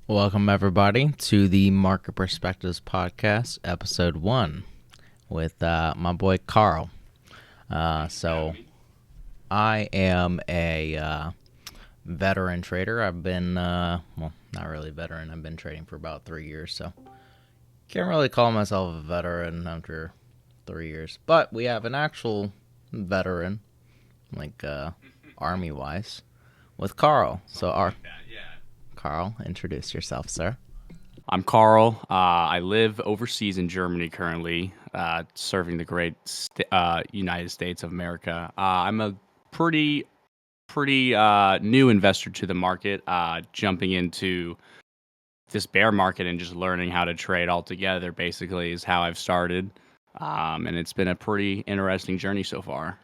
Welcome, everybody, to the Market Perspectives Podcast, Episode 1, with my boy Carl. So, I am a veteran trader. I've been, not really veteran. I've been trading for about 3 years, so can't really call myself a veteran after 3 years. But we have an actual veteran, like Army-wise, with Carl. Carl, introduce yourself, sir. I'm Carl. I live overseas in Germany currently, serving the United States of America. I'm a pretty new investor to the market, jumping into this bear market and just learning how to trade altogether. Basically, is how I've started, and it's been a pretty interesting journey so far.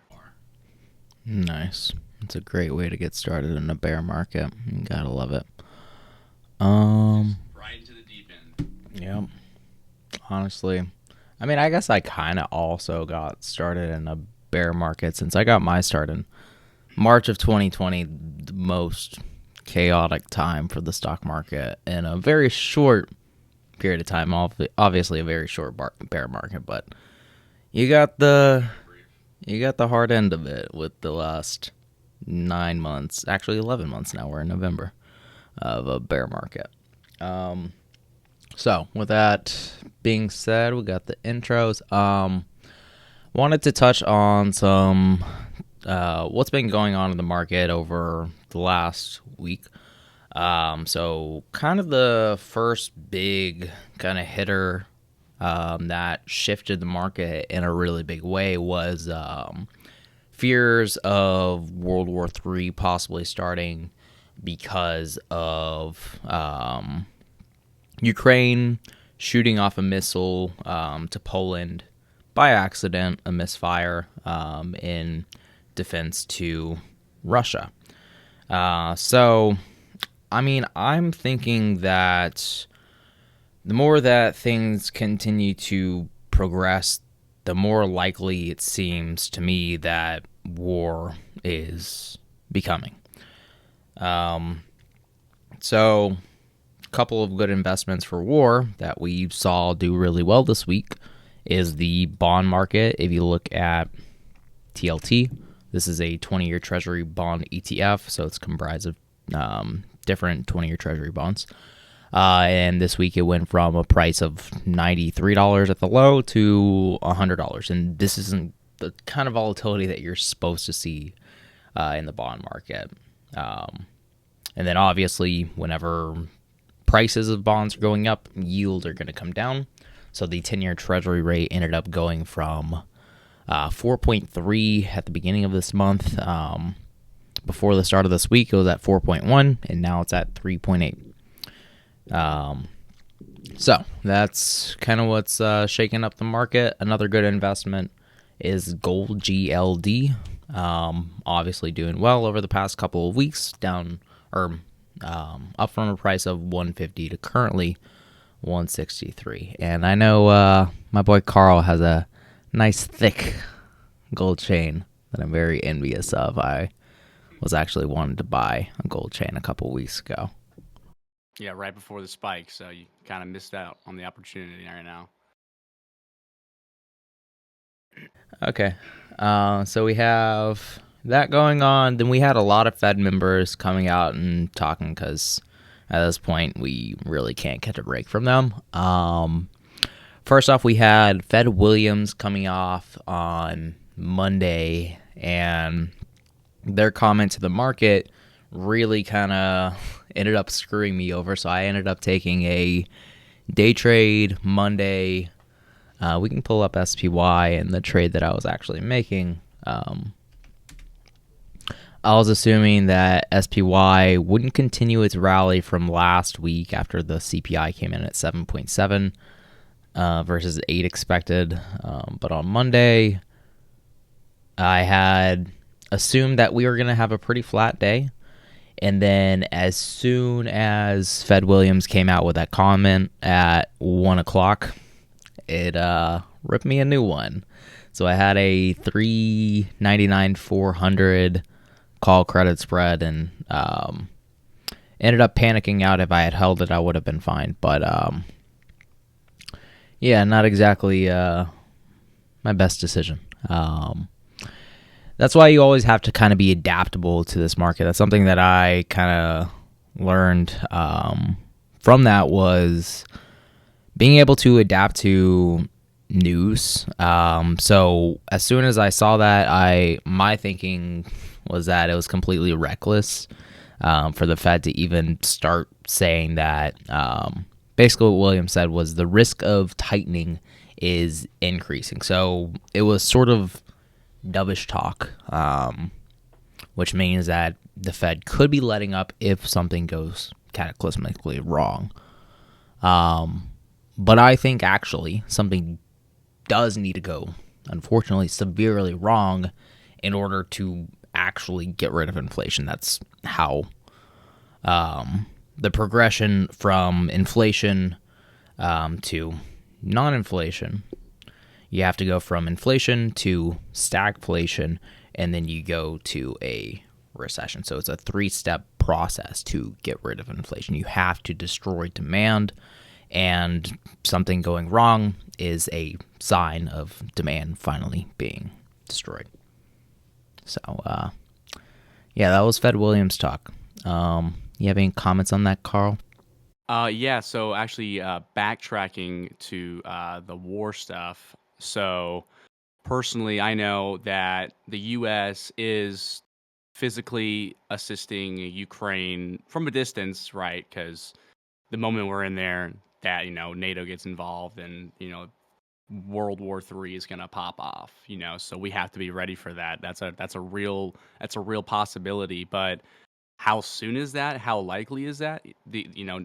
Nice. It's a great way to get started in a bear market. You gotta love it. Um, Right into the deep end. yeah. Honestly, I mean, I guess I kind of also got started in a bear market since I got my start in March of 2020, the most chaotic time for the stock market in a very short period of time. Obviously, a very short bear market, but you got the you got the hard end of it with the last 9 months, actually 11 months now. We're in November of a bear market. So with that being said, we got the intros. Wanted to touch on some what's been going on in the market over the last week. So kind of the first big kind of hitter that shifted the market in a really big way was fears of World War III possibly starting because of Ukraine shooting off a missile to Poland by accident, a misfire in defense to Russia. So, I mean, I'm thinking that the more that things continue to progress, the more likely it seems to me that war is becoming. So, a couple of good investments for war that we saw do really well this week is the bond market. If you look at TLT, this is a 20-year Treasury bond ETF, so it's comprised of different 20-year Treasury bonds. And this week it went from a price of $93 at the low to $100. And this isn't the kind of volatility that you're supposed to see in the bond market. And then obviously, whenever prices of bonds are going up, yields are going to come down. So the 10-year Treasury rate ended up going from 4.3 at the beginning of this month. Before the start of this week, it was at 4.1, and now it's at 3.8. So that's kind of what's shaking up the market. Another good investment is Gold GLD. Obviously doing well over the past couple of weeks, up from a price of 150 to currently 163. And I know my boy Carl has a nice thick gold chain that I'm very envious of. I was actually wanting to buy a gold chain a couple weeks ago. Yeah, right before the spike, so you kind of missed out on the opportunity right now. Okay. So we have that going on. Then we had a lot of Fed members coming out and talking because at this point we really can't catch a break from them. First off, we had Fed Williams coming off on Monday, and their comment to the market really kind of ended up screwing me over. So I ended up taking a day trade Monday. We can pull up SPY and the trade that I was actually making. I was assuming that SPY wouldn't continue its rally from last week after the CPI came in at 7.7 versus 8 expected. But on Monday, I had assumed that we were going to have a pretty flat day. And then as soon as Fed Williams came out with that comment at 1 o'clock, it ripped me a new one. So I had a 399 400 call credit spread, and Ended up panicking out. If I had held it, I would have been fine. But yeah, not exactly my best decision. That's why you always have to kind of be adaptable to this market. That's something that I kind of learned from that, was being able to adapt to news. So as soon as I saw that, my thinking was that it was completely reckless for the Fed to even start saying that. Basically what Williams said was the risk of tightening is increasing. So it was sort of dovish talk, which means that the Fed could be letting up if something goes cataclysmically wrong. But I think actually something does need to go, unfortunately, severely wrong in order to actually get rid of inflation. That's how the progression from inflation to non-inflation, you have to go from inflation to stagflation, and then you go to a recession. So it's a 3-step process to get rid of inflation. You have to destroy demand, and something going wrong is a sign of demand finally being destroyed. So, yeah, that was Fed Williams talk. You have any comments on that, Carl? Yeah, so actually backtracking to the war stuff. So personally, I know that the U.S. is physically assisting Ukraine from a distance, right? Because the moment we're in there, that, NATO gets involved, and, World War III is going to pop off, so we have to be ready for that. That's a real possibility. But how soon is that? How likely is that?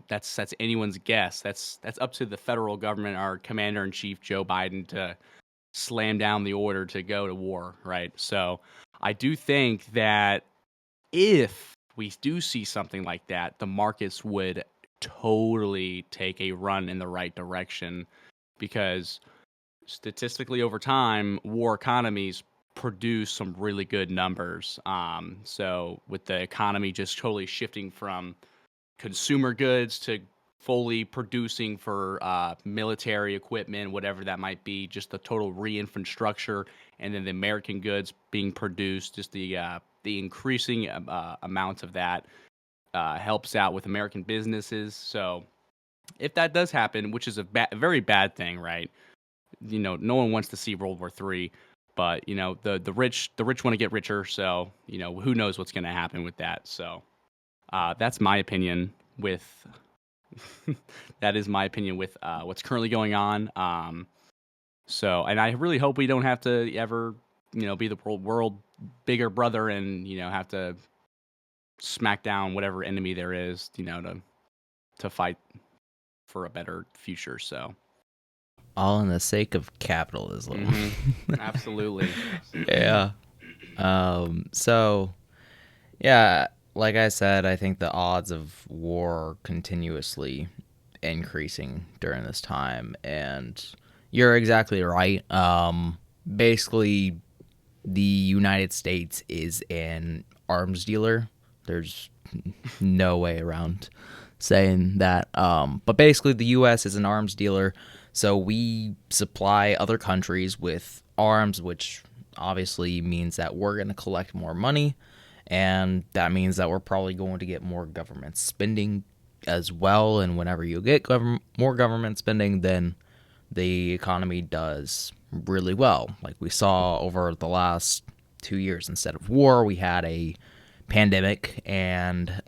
That's anyone's guess. That's up to the federal government, our commander in chief, Joe Biden, to slam down the order to go to war, right? So I do think that if we do see something like that, the markets would totally take a run in the right direction, because statistically over time, war economies produce some really good numbers. So with the economy just totally shifting from consumer goods to fully producing for military equipment, whatever that might be, just the total re-infrastructure, and then the American goods being produced, just the increasing amount of that helps out with American businesses. So if that does happen, which is a very bad thing, right? No one wants to see World War III, but the rich want to get richer. So who knows what's going to happen with that? So that's my opinion with that is my opinion with what's currently going on. So, and I really hope we don't have to ever be the world bigger brother and have to smack down whatever enemy there is to fight for a better future. So. All in the sake of capitalism. Mm-hmm. Absolutely. Yeah. So, yeah, like I said, I think the odds of war are continuously increasing during this time, and you're exactly right. Basically, the United States is an arms dealer. There's no way around saying that. But basically, the U.S. is an arms dealer. So we supply other countries with arms, which obviously means that we're going to collect more money, and that means that we're probably going to get more government spending as well. And whenever you get more government spending, then the economy does really well. Like we saw over the last 2 years, instead of war, we had a pandemic and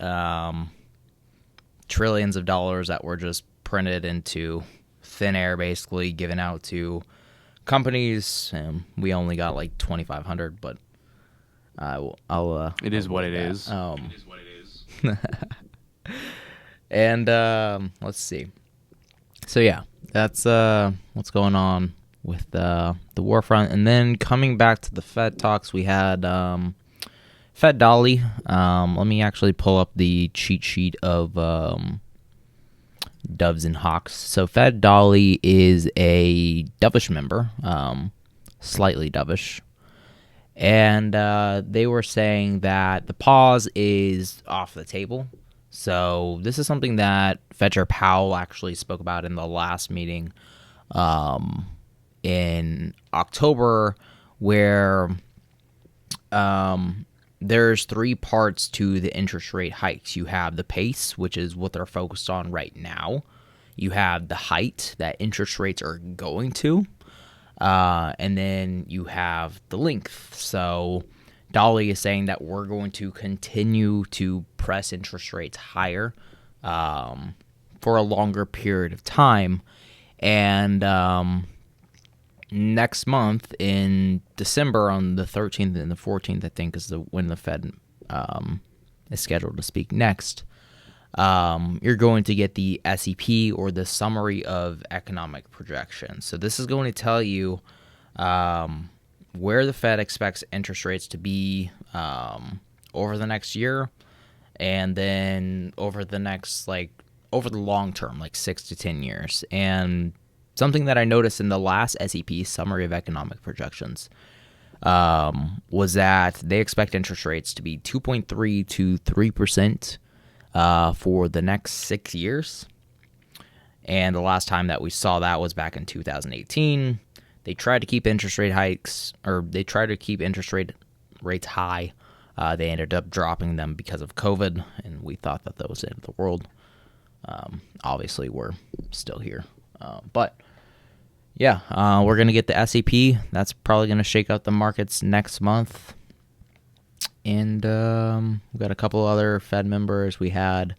trillions of dollars that were just printed into thin air, basically given out to companies, and we only got like 2,500. But I'll it is what it is. It is what it is. And let's see. So yeah, that's what's going on with the war front. And then coming back to the Fed talks, we had Fed Dolly. Let me actually pull up the cheat sheet of Doves and Hawks. So Fed Dolly is a dovish member, slightly dovish. And they were saying that the pause is off the table. So this is something that Fed Chair Powell actually spoke about in the last meeting in October, where there's three parts to the interest rate hikes. You have the pace, which is what they're focused on right now. You have the height that interest rates are going to. And then you have the length. So Dolly is saying that we're going to continue to press interest rates higher for a longer period of time. And next month in December, on the 13th and the 14th, I think, is when the Fed is scheduled to speak next. You're going to get the SEP, or the Summary of Economic Projections. So this is going to tell you where the Fed expects interest rates to be over the next year, and then over the long term, like 6 to 10 years. And something that I noticed in the last SEP, Summary of Economic Projections, was that they expect interest rates to be 2.3 to 3% for the next 6 years. And the last time that we saw that was back in 2018. They tried to keep interest rate hikes, or they tried to keep interest rates high. They ended up dropping them because of COVID, and we thought that was the end of the world. Obviously, we're still here. But yeah, we're going to get the SEP. That's probably going to shake out the markets next month. And we got a couple other Fed members. We had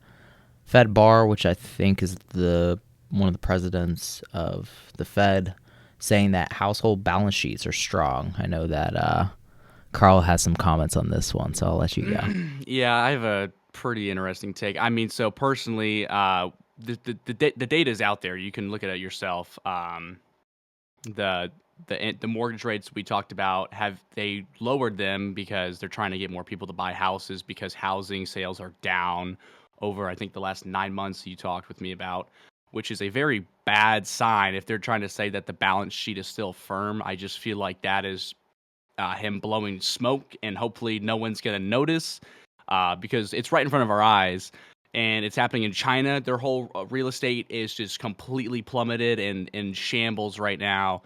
Fed Barr, which I think is one of the presidents of the Fed, saying that household balance sheets are strong. I know that Carl has some comments on this one, so I'll let you go. Yeah, I have a pretty interesting take. I mean, so personally, the data is out there. You can look at it yourself. The mortgage rates we talked about, they lowered them because they're trying to get more people to buy houses, because housing sales are down over, I think, the last 9 months you talked with me about, which is a very bad sign. If they're trying to say that the balance sheet is still firm, I just feel like that is him blowing smoke, and hopefully no one's going to notice because it's right in front of our eyes. And it's happening in China. Their whole real estate is just completely plummeted and in shambles right now.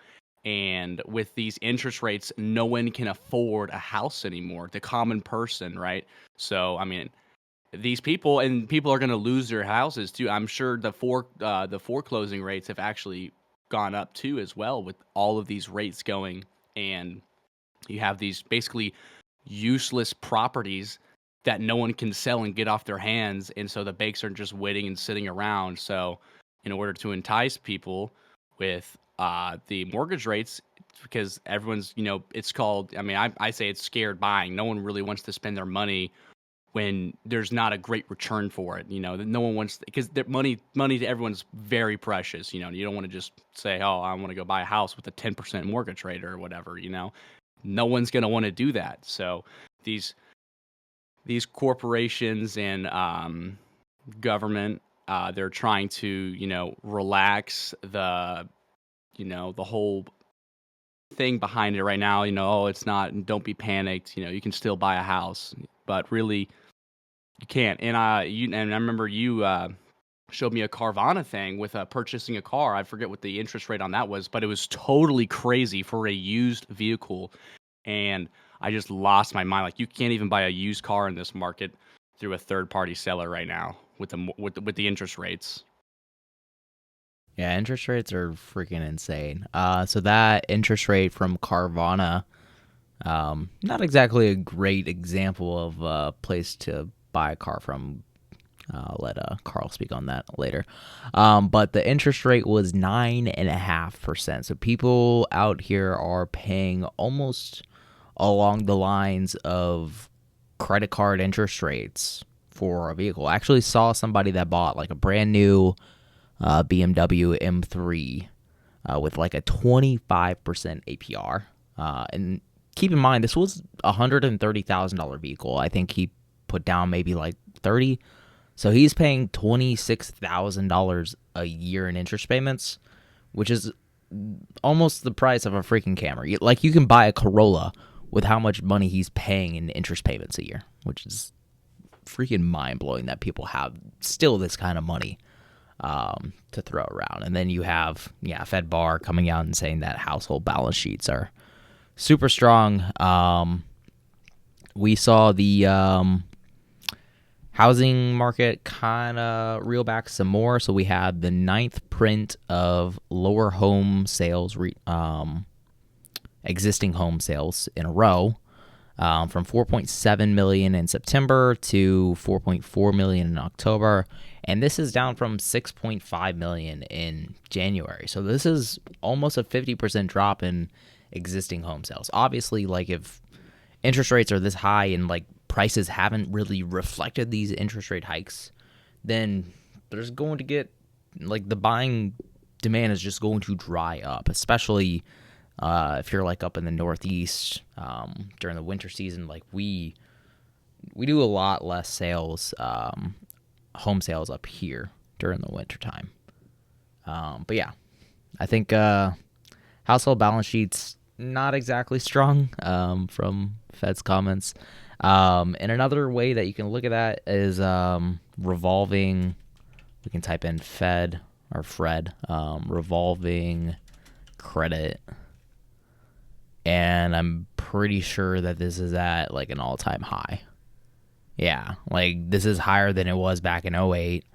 And with these interest rates, no one can afford a house anymore, the common person, right? So, I mean, these people are going to lose their houses too. I'm sure the foreclosing rates have actually gone up too as well, with all of these rates going. And you have these basically useless properties that no one can sell and get off their hands. And so the banks are just waiting and sitting around. So in order to entice people with the mortgage rates, because everyone's, it's called, I mean, I say it's scared buying. No one really wants to spend their money when there's not a great return for it. No one wants, because money to everyone's very precious. You don't want to just say, oh, I want to go buy a house with a 10% mortgage rate or whatever. No one's going to want to do that. So these corporations and government, they're trying to relax the whole thing behind it right now. Oh, it's not, don't be panicked, you can still buy a house, but really you can't. And I remember you showed me a Carvana thing with purchasing a car. I forget what the interest rate on that was, but it was totally crazy for a used vehicle. And I just lost my mind. Like, you can't even buy a used car in this market through a third-party seller right now with the interest rates. Yeah, interest rates are freaking insane. So that interest rate from Carvana, not exactly a great example of a place to buy a car from. I'll let Carl speak on that later. But the interest rate was 9.5%. So people out here are paying almost along the lines of credit card interest rates for a vehicle. I actually saw somebody that bought like a brand new BMW M3 with like a 25% APR. And keep in mind, this was a $130,000 vehicle. I think he put down maybe like 30. So he's paying $26,000 a year in interest payments, which is almost the price of a freaking Camry. Like, you can buy a Corolla with how much money he's paying in interest payments a year, which is freaking mind-blowing that people have still this kind of money to throw around. And then you have, Fed Bar coming out and saying that household balance sheets are super strong. We saw the housing market kind of reel back some more. So we had the ninth print of lower home sales, existing home sales in a row, from 4.7 million in September to 4.4 million in October. And this is down from 6.5 million in January. So this is almost a 50% drop in existing home sales. Obviously, like, if interest rates are this high and like prices haven't really reflected these interest rate hikes, then there's going to get, like, the buying demand is just going to dry up, especially if you're like up in the Northeast during the winter season. Like, we do a lot less sales, home sales up here during the winter time. But yeah, I think household balance sheets not exactly strong from Fed's comments. And another way that you can look at that is revolving. We can type in Fed or Fred, revolving credit. And I'm pretty sure that this is at like an all-time high. Yeah, like this is higher than it was back in '08,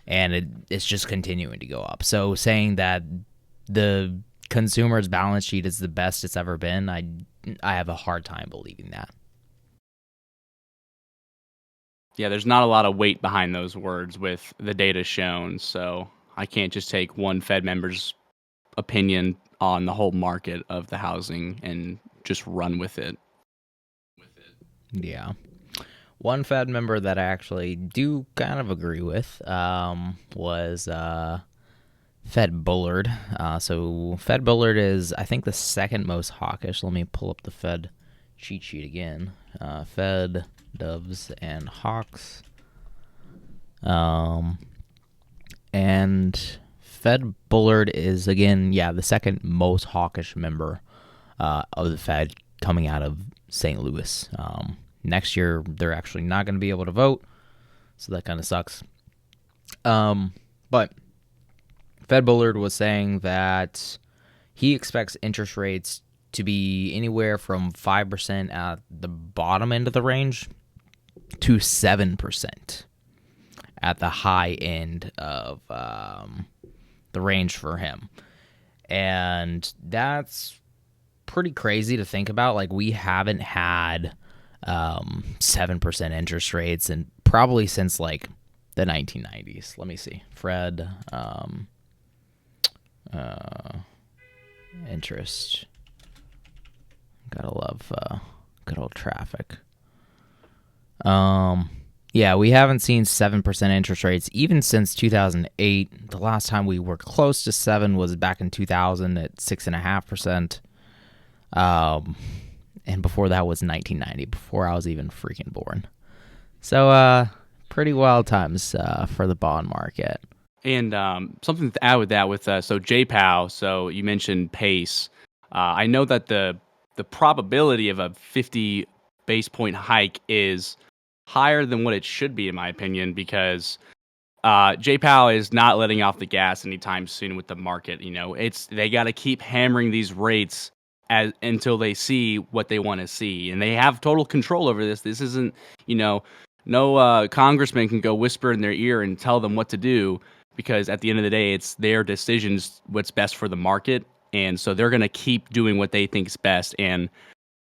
and it's just continuing to go up. So saying that the consumer's balance sheet is the best it's ever been, I have a hard time believing that. Yeah, there's not a lot of weight behind those words with the data shown, so I can't just take one Fed member's opinion on the whole market of the housing and just run with it. Yeah. One Fed member that I actually do kind of agree with was Fed Bullard. So Fed Bullard is, I think, the second most hawkish. Let me pull up the Fed cheat sheet again. Fed, Doves, and Hawks. And Fed Bullard is, again, the second most hawkish member of the Fed coming out of St. Louis. Next year, they're actually not going to be able to vote, so that kind of sucks. But Fed Bullard was saying that he expects interest rates to be anywhere from 5% at the bottom end of the range to 7% at the high end of the range for him. And that's pretty crazy to think about. Like, we haven't had 7% interest rates and probably since like the 1990s. Let me see. Fred interest. Gotta love good old traffic. We haven't seen 7% interest rates even since 2008. The last time we were close to 7 was back in 2000 at 6.5%. And before that was 1990, before I was even freaking born. So, pretty wild times for the bond market. And something to add with that, so JPOW, so you mentioned pace. I know that the probability of a 50 base point hike is higher than what it should be, in my opinion, because JPOW is not letting off the gas anytime soon with the market. You know, they got to keep hammering these rates until they see what they want to see, and they have total control over this. This isn't, no congressman can go whisper in their ear and tell them what to do, because at the end of the day, it's their decisions, what's best for the market, and so they're going to keep doing what they think is best. And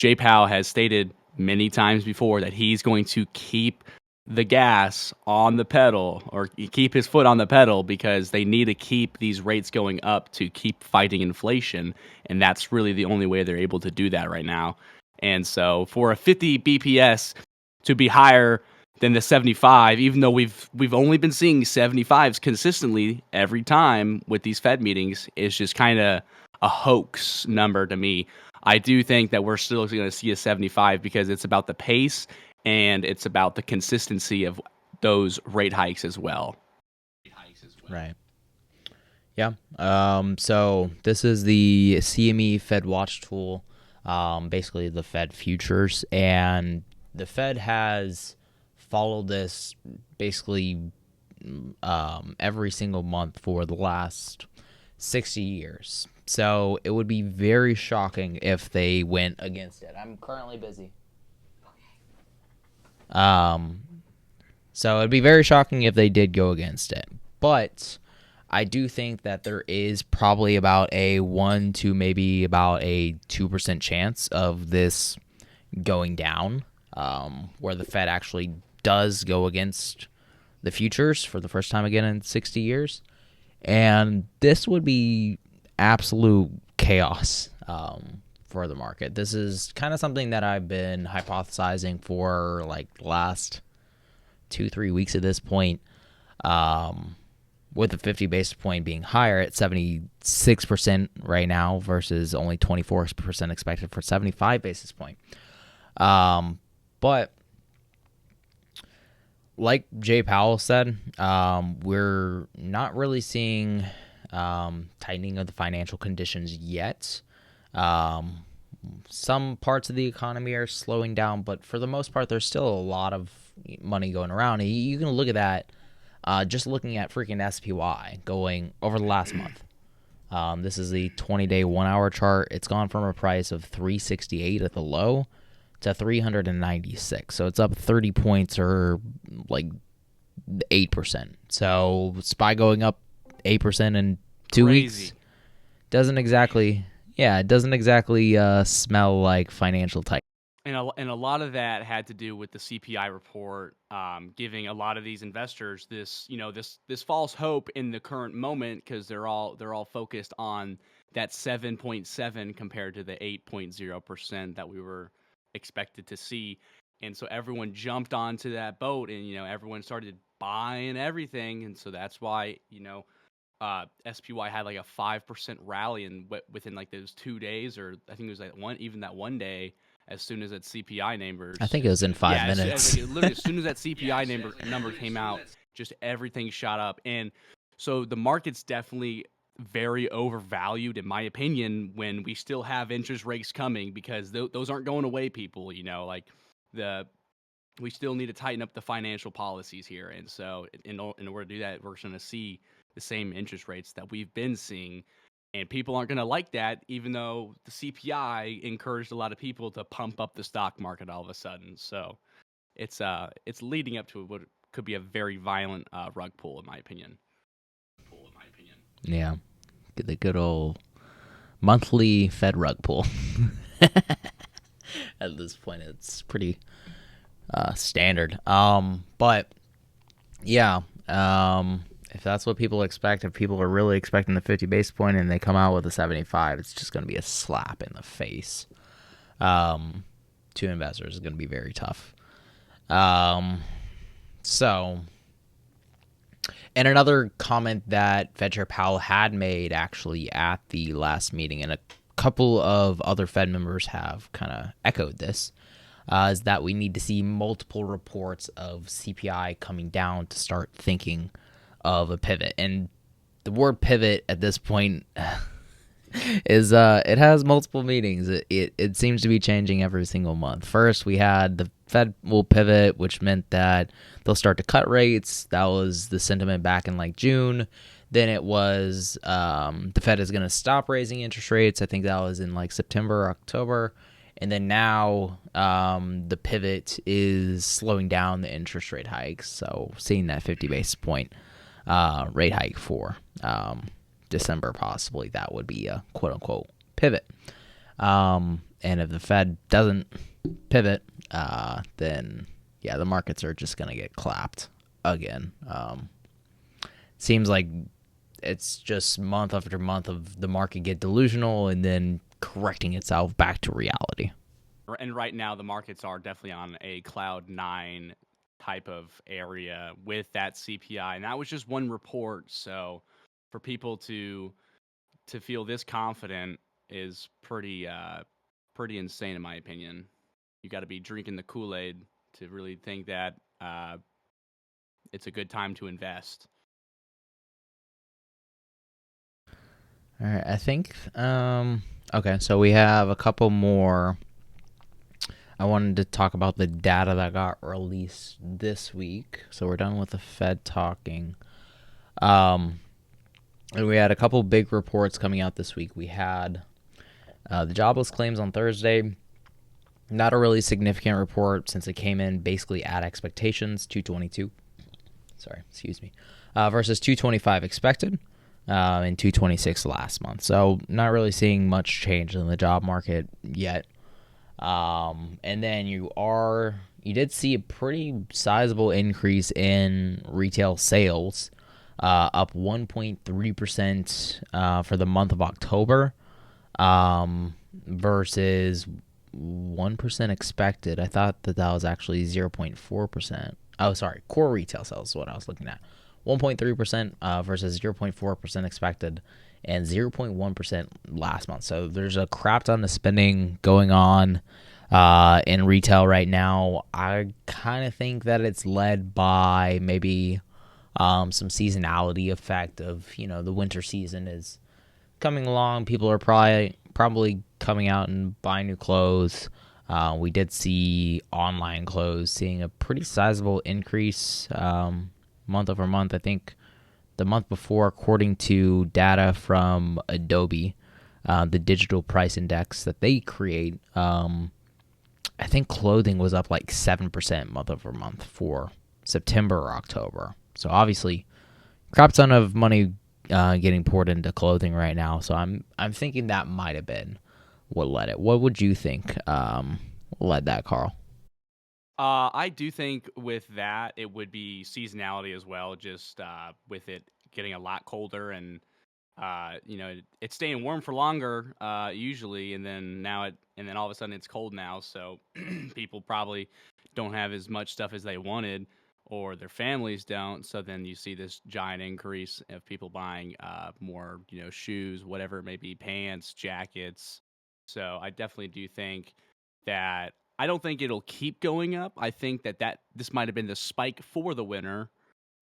Jay Powell has stated many times before that he's going to keep the gas on the pedal, or keep his foot on the pedal, because they need to keep these rates going up to keep fighting inflation. And that's really the only way they're able to do that right now. And so for a 50 BPS to be higher than the 75, even though we've only been seeing 75s consistently every time with these Fed meetings, is just kind of a hoax number to me. I do think that we're still going to see a 75 because it's about the pace and it's about the consistency of those rate hikes as well. Right. Yeah. So this is the CME Fed Watch tool, basically the Fed futures, and the Fed has followed this basically every single month for the last 60 years. So it would be very shocking if they went against it. I'm currently busy. So it'd be very shocking if they did go against it. But I do think that there is probably about a 1 to maybe about a 2% chance of this going down, where the Fed actually does go against the futures for the first time again in 60 years. And this would be absolute chaos for the market. This is kind of something that I've been hypothesizing for like the last 2-3 weeks at this point, with the 50 basis point being higher at 76% right now versus only 24% expected for 75 basis point. But like Jay Powell said, we're not really seeing tightening of the financial conditions yet. Some parts of the economy are slowing down, but for the most part, there's still a lot of money going around. And you can look at that just looking at freaking SPY going over the last month. This is the 20-day 1-hour chart. It's gone from a price of 368 at the low to 396. So it's up 30 points or like 8%. So SPY going up 8% in 2 weeks doesn't exactly smell like financial type. And a lot of that had to do with the CPI report, giving a lot of these investors this false hope in the current moment, because they're all focused on that 7.7 compared to the 8.0% that we were expected to see. And so everyone jumped onto that boat, and everyone started buying everything, and so that's why SPY had like a 5% rally within like those 2 days, or I think it was like one day. As soon as that CPI number, I think it was in 5 minutes. Literally, as soon as that CPI number came out, just everything shot up. And so the market's definitely very overvalued, in my opinion, when we still have interest rates coming, because those aren't going away, people. We still need to tighten up the financial policies here. And so in order to do that, we're going to see the same interest rates that we've been seeing. And people aren't going to like that, even though the CPI encouraged a lot of people to pump up the stock market all of a sudden. So it's leading up to what could be a very violent rug pull, in my opinion. Yeah, the good old monthly Fed rug pull. At this point, it's pretty standard. But yeah, if that's what people expect, if people are really expecting the 50 basis point and they come out with a 75, it's just going to be a slap in the face to investors. It's going to be very tough. So, and another comment that Fed Chair Powell had made actually at the last meeting, and a couple of other Fed members have kind of echoed this, is that we need to see multiple reports of CPI coming down to start thinking of a pivot. And the word pivot at this point is it has multiple meanings. It seems to be changing every single month. First, we had the Fed will pivot, which meant that they'll start to cut rates. That was the sentiment back in like June. Then it was the Fed is going to stop raising interest rates. I think that was in like September or October. And then now the pivot is slowing down the interest rate hikes. So seeing that 50 basis point rate hike for December, possibly, that would be a quote-unquote pivot. And if the Fed doesn't pivot, then, yeah, the markets are just going to get clapped again. Seems like it's just month after month of the market get delusional and then correcting itself back to reality. And right now, the markets are definitely on a cloud 9 type of area with that CPI, and that was just one report. So for people to feel this confident is pretty insane, in my opinion. You got to be drinking the Kool-Aid to really think that it's a good time to invest. All right, I think okay, so we have a couple more I wanted to talk about the data that got released this week. So we're done with the Fed talking. Um, and we had a couple big reports coming out this week. We had the jobless claims on Thursday. Not a really significant report since it came in basically at expectations, 222. Sorry, excuse me. Versus 225 expected and 226 last month. So not really seeing much change in the job market yet. And then you did see a pretty sizable increase in retail sales, up 1.3% for the month of October, versus 1% expected. I thought that was actually 0.4%. Oh, sorry, core retail sales is what I was looking at. 1.3% versus 0.4% expected, and 0.1% last month. So there's a crap ton of spending going on in retail right now. I kind of think that it's led by maybe some seasonality effect of, the winter season is coming along. People are probably coming out and buying new clothes. We did see online clothes seeing a pretty sizable increase month over month. I think the month before, according to data from Adobe, the digital price index that they create, I think clothing was up like 7% month over month for September or October. So obviously, crap ton of money getting poured into clothing right now. So I'm thinking that might have been what led it. What would you think led that, Carl? I do think with that it would be seasonality as well. Just with it getting a lot colder and it's staying warm for longer usually, and then all of a sudden it's cold now. So people probably don't have as much stuff as they wanted, or their families don't. So then you see this giant increase of people buying more, shoes, whatever it may be, pants, jackets. So I definitely do think that I don't think it'll keep going up. I think that this might have been the spike for the winter.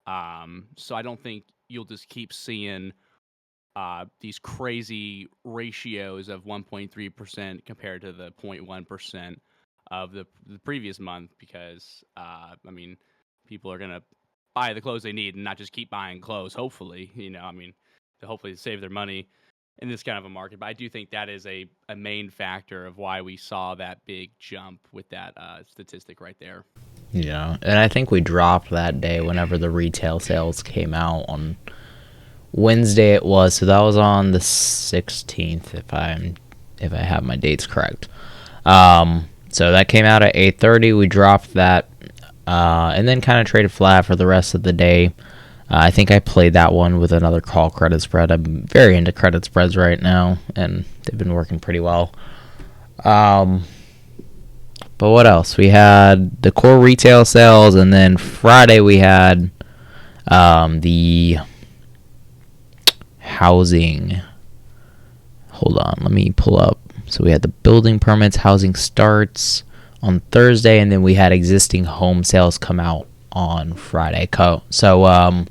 So I don't think you'll just keep seeing these crazy ratios of 1.3% compared to the 0.1% of the previous month, because people are gonna buy the clothes they need and not just keep buying clothes. Hopefully, to hopefully save their money in this kind of a market. But I do think that is a main factor of why we saw that big jump with that statistic right there. Yeah, and I think we dropped that day whenever the retail sales came out on Wednesday. It was, so that was on the 16th, if I have my dates correct. So that came out at 8:30. We dropped that, and then kind of traded flat for the rest of the day. I think I played that one with another call credit spread. I'm very into credit spreads right now, and they've been working pretty well. But what else? We had the core retail sales, and then Friday we had the housing. Hold on, let me pull up. So we had the building permits, housing starts on Thursday, and then we had existing home sales come out on Friday. So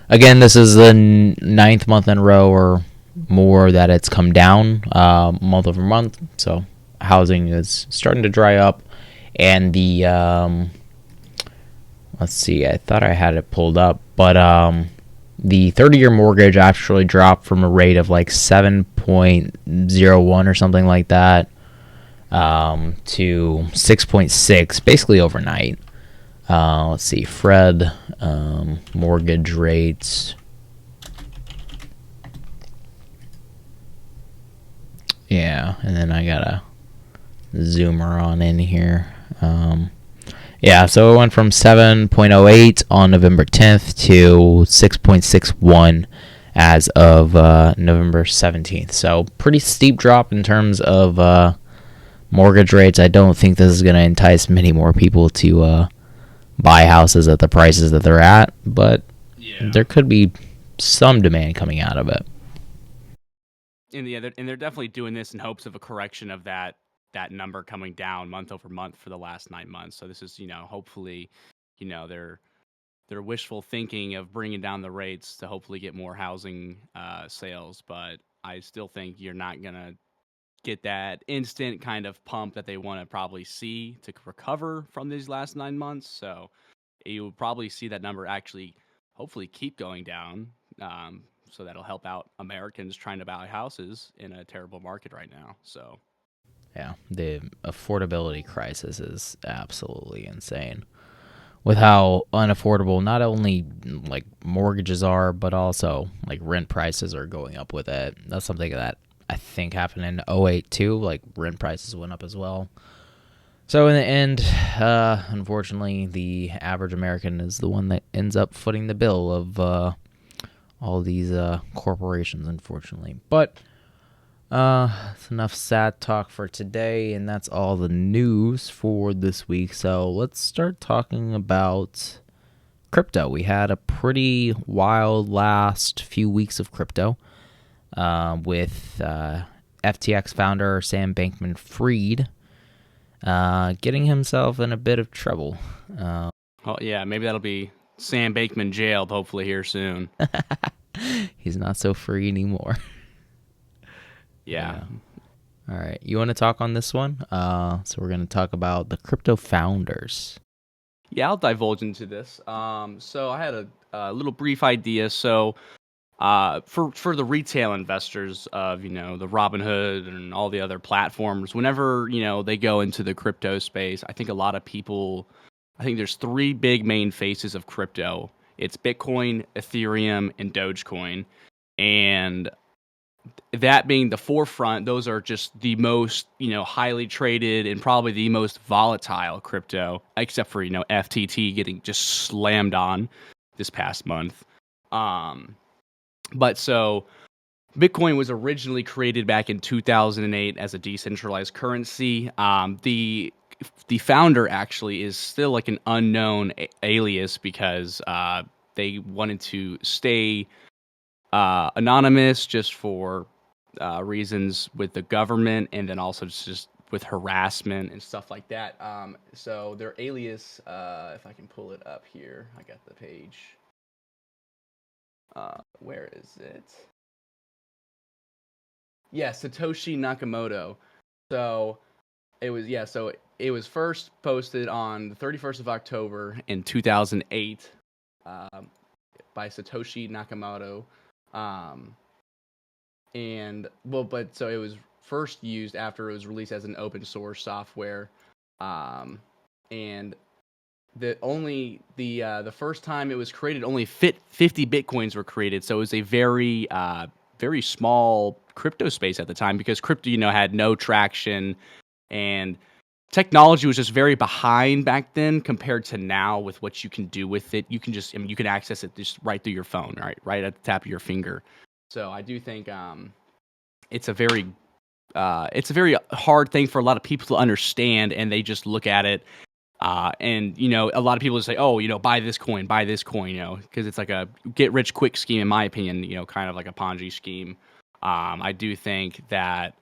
again, this is the ninth month in a row or more that it's come down month over month. So housing is starting to dry up, and the let's see, I thought I had it pulled up, but the 30-year mortgage actually dropped from a rate of like 7.01 or something like that to 6.6 basically overnight. Let's see, Fred mortgage rates. Yeah, and then I got a zoomer on in here. Yeah, so it went from 7.08 on November 10th to 6.61 as of November 17th. So pretty steep drop in terms of mortgage rates. I don't think this is going to entice many more people to buy houses at the prices that they're at, but there could be some demand coming out of it. And they're definitely doing this in hopes of a correction of that number coming down month over month for the last 9 months. So this is, hopefully, they're wishful thinking of bringing down the rates to hopefully get more housing sales. But I still think you're not gonna get that instant kind of pump that they want to probably see to recover from these last 9 months. So you'll probably see that number actually hopefully keep going down. So that'll help out Americans trying to buy houses in a terrible market right now. So Yeah, the affordability crisis is absolutely insane. With how unaffordable not only like mortgages are, but also like rent prices are going up with it. That's something that I think happened in '08 too. Like rent prices went up as well. So in the end, unfortunately, the average American is the one that ends up footing the bill of all these corporations, unfortunately. But it's enough sad talk for today, and that's all the news for this week. So let's start talking about crypto. We had a pretty wild last few weeks of crypto with FTX founder Sam Bankman-Fried getting himself in a bit of trouble. oh yeah, maybe that'll be Sam Bankman jailed hopefully here soon. He's not so free anymore. Yeah. All right. You want to talk on this one? So we're going to talk about the crypto founders. Yeah, I'll divulge into this. So I had a little brief idea. So for the retail investors of the Robinhood and all the other platforms, whenever they go into the crypto space, I think a lot of people, I think there's three big main faces of crypto. It's Bitcoin, Ethereum, and Dogecoin, and that being the forefront, those are just the most, highly traded and probably the most volatile crypto, except for, FTT getting just slammed on this past month. But so Bitcoin was originally created back in 2008 as a decentralized currency. The founder actually is still like an unknown alias because they wanted to stay anonymous just for reasons with the government, and then also just with harassment and stuff like that. So their alias, if I can pull it up here, I got the page. Where is it? Yeah, Satoshi Nakamoto. So it was first posted on the 31st of October in 2008 by Satoshi Nakamoto. But so it was first used after it was released as an open source software, and the first time it was created, only 50 bitcoins were created. So it was a very very small crypto space at the time because crypto, had no traction, and technology was just very behind back then compared to now with what you can do with it. You can just, you can access it just right through your phone, right at the tap of your finger. So I do think it's a very hard thing for a lot of people to understand, and they just look at it. And a lot of people say, "Oh, buy this coin, because it's like a get rich quick scheme." In my opinion, kind of like a Ponzi scheme. I do think that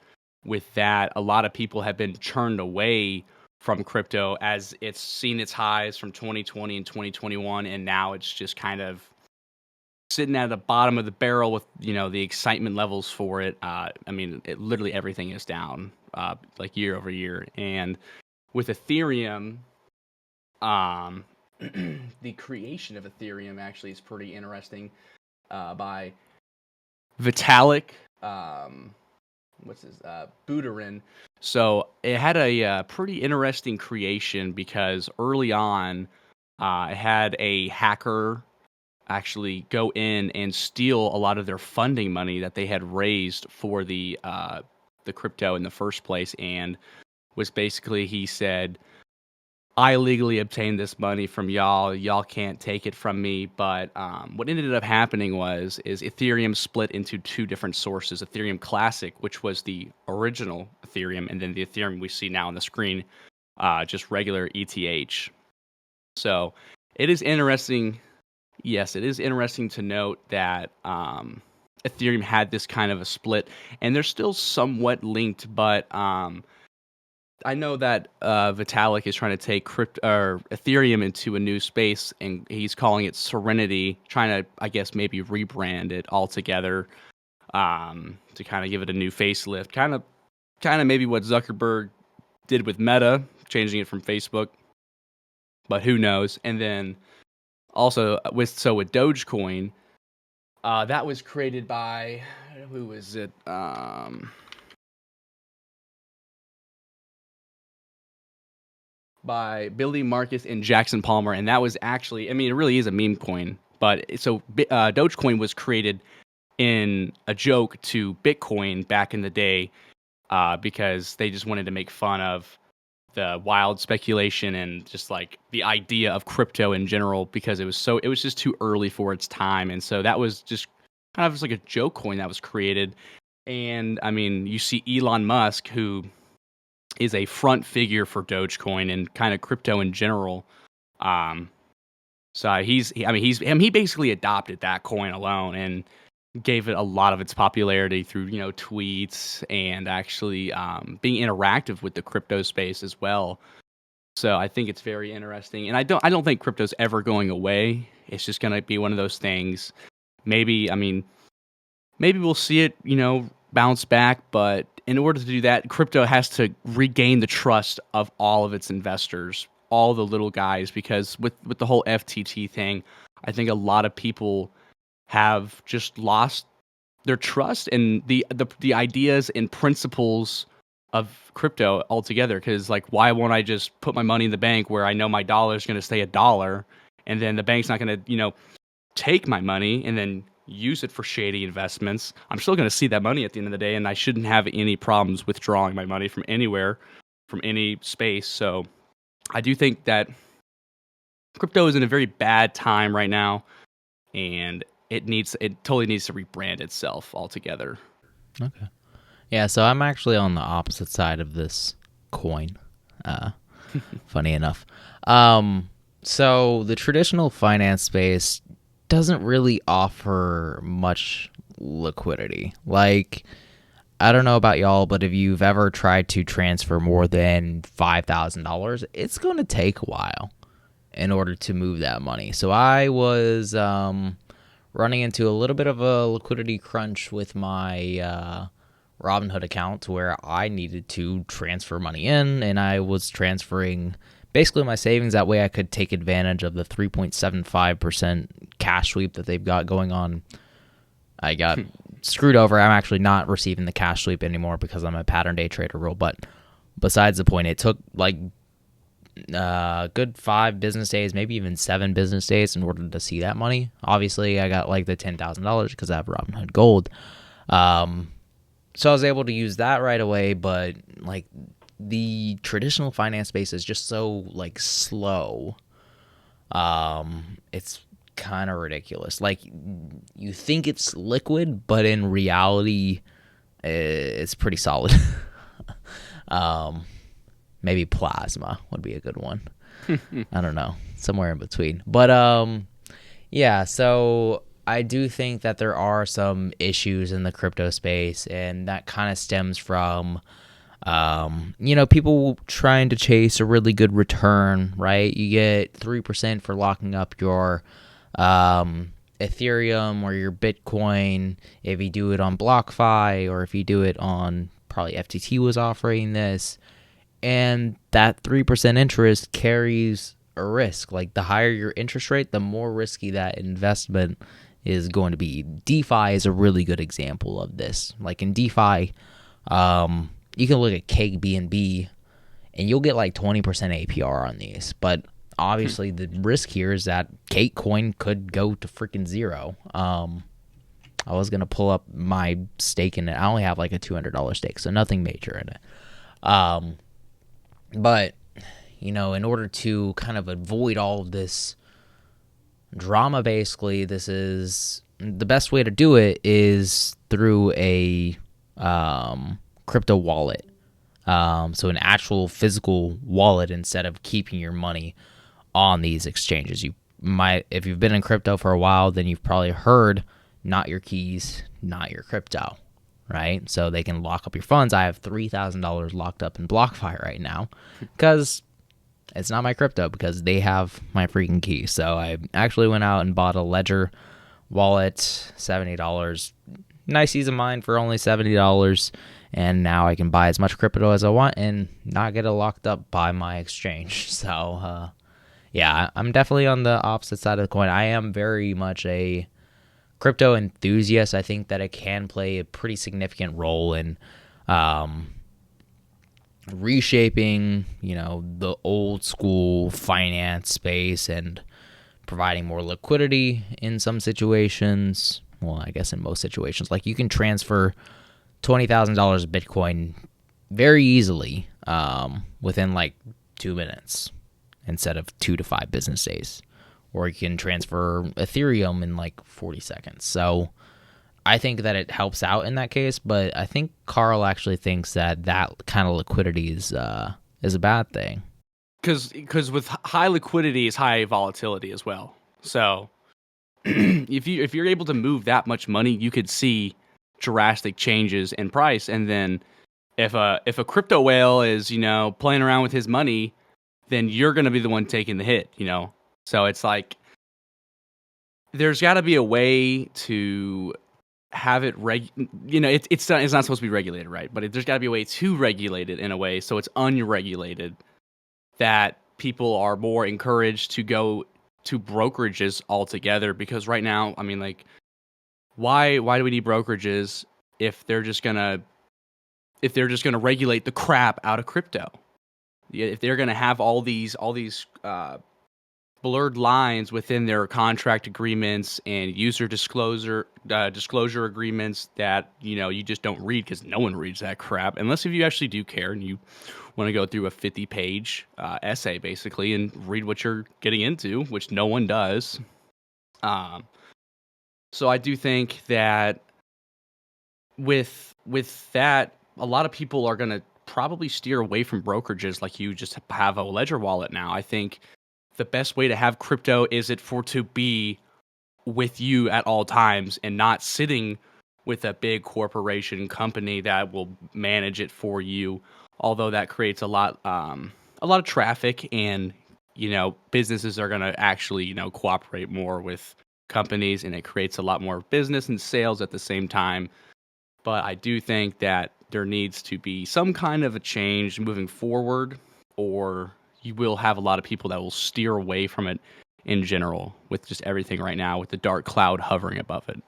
with that, a lot of people have been turned away from crypto as it's seen its highs from 2020 and 2021, and now it's just kind of sitting at the bottom of the barrel with the excitement levels for it. Literally everything is down like year over year, and with Ethereum, the creation of Ethereum actually is pretty interesting by Vitalik. Buterin. So it had a pretty interesting creation because early on, it had a hacker actually go in and steal a lot of their funding money that they had raised for the crypto in the first place, and was basically, he said, I legally obtained this money from y'all. Y'all can't take it from me. But what ended up happening is Ethereum split into two different sources: Ethereum Classic, which was the original Ethereum, and then the Ethereum we see now on the screen, just regular ETH. So it is interesting. Yes, it is interesting to note that Ethereum had this kind of a split, and they're still somewhat linked, but I know that Vitalik is trying to take Ethereum into a new space, and he's calling it Serenity, trying to, I guess, maybe rebrand it altogether to kind of give it a new facelift. Kind of kind of maybe what Zuckerberg did with Meta, changing it from Facebook, but who knows? And then also with Dogecoin, that was created by, who was it? By Billy Marcus and Jackson Palmer, and that was actually, I mean, it really is a meme coin. But so Dogecoin was created in a joke to Bitcoin back in the day, because they just wanted to make fun of the wild speculation and just like the idea of crypto in general, because it was just too early for its time. And so that was just kind of just like a joke coin that was created. And I mean, you see Elon Musk, who is a front figure for Dogecoin and kind of crypto in general. So he basically adopted that coin alone and gave it a lot of its popularity through, tweets and actually being interactive with the crypto space as well. So I think it's very interesting, and I don't think crypto's ever going away. It's just going to be one of those things. Maybe we'll see it, bounce back, but in order to do that, crypto has to regain the trust of all of its investors, all the little guys, because with the whole FTT thing, I think a lot of people have just lost their trust in the ideas and principles of crypto altogether. Because like, why won't I just put my money in the bank where I know my dollar is going to stay $1, and then the bank's not going to take my money and then use it for shady investments? I'm still going to see that money at the end of the day, and I shouldn't have any problems withdrawing my money from anywhere, from any space. So I do think that crypto is in a very bad time right now, and it totally needs to rebrand itself altogether. Okay. Yeah, so I'm actually on the opposite side of this coin. Funny enough. So the traditional finance space doesn't really offer much liquidity. Like, I don't know about y'all, but if you've ever tried to transfer more than $5,000, it's going to take a while in order to move that money. So I was running into a little bit of a liquidity crunch with my Robinhood account, where I needed to transfer money in, and I was transferring basically my savings. That way I could take advantage of the 3.75% cash sweep that they've got going on. I got screwed over. I'm actually not receiving the cash sweep anymore because I'm a pattern day trader rule. But besides the point, it took like good 5 business days, maybe even 7 business days in order to see that money. Obviously, I got like the $10,000 because I have Robinhood Gold. So I was able to use that right away, but like the traditional finance space is just so like slow. It's kind of ridiculous. Like, you think it's liquid, but in reality, it's pretty solid. Maybe plasma would be a good one. I don't know, somewhere in between. But yeah, so I do think that there are some issues in the crypto space, and that kind of stems from people trying to chase a really good return, right? You get 3% for locking up your Ethereum or your Bitcoin if you do it on BlockFi, or if you do it on, probably FTT was offering this. And that 3% interest carries a risk. Like, the higher your interest rate, the more risky that investment is going to be. DeFi is a really good example of this. Like, in DeFi, you can look at CakeBNB, and you'll get like 20% APR on these. But obviously, the risk here is that Cake Coin could go to freaking zero. I was going to pull up my stake in it. I only have like a $200 stake, so nothing major in it. But, in order to kind of avoid all of this drama, basically, this is the best way to do it is through a crypto wallet. So an actual physical wallet instead of keeping your money on these exchanges. If you've been in crypto for a while, then you've probably heard not your keys, not your crypto, right? So they can lock up your funds. I have $3,000 locked up in BlockFi right now because it's not my crypto, because they have my freaking key. So I actually went out and bought a Ledger wallet, $70. Nice ease of mind for only $70. and now I can buy as much crypto as I want and not get it locked up by my exchange. So, yeah, I'm definitely on the opposite side of the coin. I am very much a crypto enthusiast. I think that it can play a pretty significant role in reshaping, the old school finance space and providing more liquidity in some situations. Well, I guess in most situations, like you can transfer $20,000 of Bitcoin very easily within like 2 minutes instead of 2 to 5 business days, or you can transfer Ethereum in like 40 seconds. So I think that it helps out in that case, but I think Carl actually thinks that kind of liquidity is a bad thing. Because with high liquidity is high volatility as well. So if you're able to move that much money, you could see drastic changes in price. And then if a crypto whale is playing around with his money, then you're going to be the one taking the hit. So it's like there's got to be a way to have it it's not supposed to be regulated, right? But there's got to be a way to regulate it in a way so it's unregulated, that people are more encouraged to go to brokerages altogether. Because right now, I mean, like, why do we need brokerages if they're just gonna regulate the crap out of crypto? If they're gonna have all these blurred lines within their contract agreements and user disclosure agreements that you just don't read, because no one reads that crap unless if you actually do care and you want to go through a 50-page essay basically and read what you're getting into, which no one does. So I do think that with that, a lot of people are going to probably steer away from brokerages. Like, you just have a Ledger wallet now. I think the best way to have crypto is to be with you at all times and not sitting with a big corporation company that will manage it for you. Although that creates a lot of traffic, and businesses are going to actually cooperate more with companies, and it creates a lot more business and sales at the same time. But I do think that there needs to be some kind of a change moving forward, or you will have a lot of people that will steer away from it in general, with just everything right now with the dark cloud hovering above it.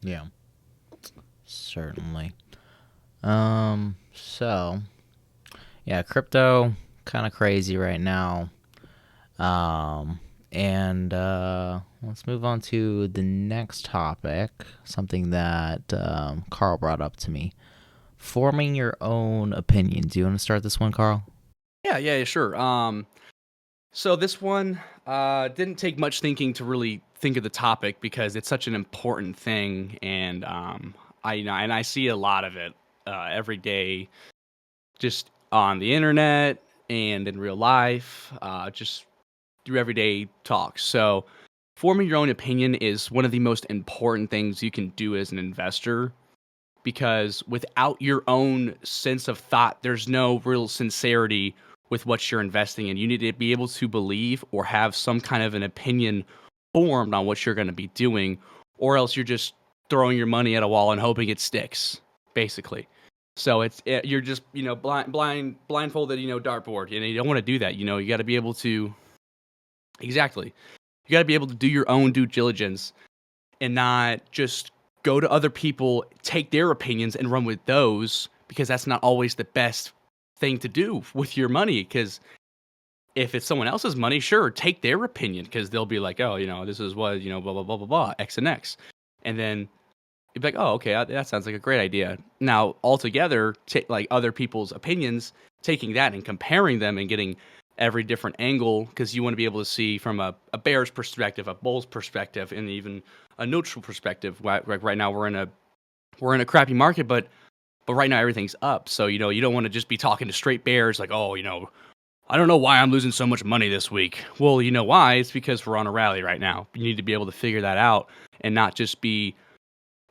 Yeah, certainly. So, yeah, crypto kind of crazy right now. And let's move on to the next topic, something that Carl brought up to me. Forming your own opinion. Do you want to start this one, Carl? Yeah, sure. So this one didn't take much thinking to really think of the topic, because it's such an important thing, and I see a lot of it every day, just on the internet and in real life, just through everyday talks. So forming your own opinion is one of the most important things you can do as an investor, because without your own sense of thought, there's no real sincerity with what you're investing in. You need to be able to believe or have some kind of an opinion formed on what you're going to be doing, or else you're just throwing your money at a wall and hoping it sticks, basically. So you're just blindfolded, dartboard. You don't want to do that. You got to be able to exactly. You got to be able to do your own due diligence and not just go to other people, take their opinions and run with those, because that's not always the best thing to do with your money. Because if it's someone else's money, sure, take their opinion, because they'll be like, oh, this is what, blah, blah, blah, blah, blah, X and X. And then you'd be like, oh, okay, that sounds like a great idea. Now, altogether, like other people's opinions, taking that and comparing them and getting every different angle, because you want to be able to see from a bear's perspective, a bull's perspective, and even a neutral perspective. Right now we're in a crappy market, but right now everything's up. So you don't want to just be talking to straight bears like, oh, I don't know why I'm losing so much money this week. Well, you know why? It's because we're on a rally right now. You need to be able to figure that out and not just be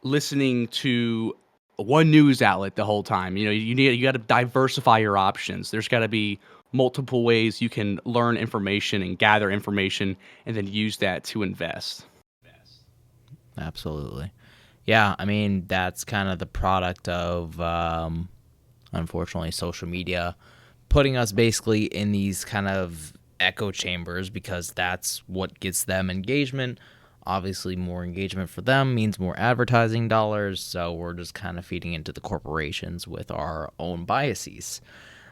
listening to one news outlet the whole time. You got to diversify your options. There's got to be multiple ways you can learn information and gather information and then use that to invest. Absolutely. Yeah, I mean, that's kind of the product of, unfortunately, social media putting us basically in these kind of echo chambers because that's what gets them engagement. Obviously, more engagement for them means more advertising dollars. So we're just kind of feeding into the corporations with our own biases.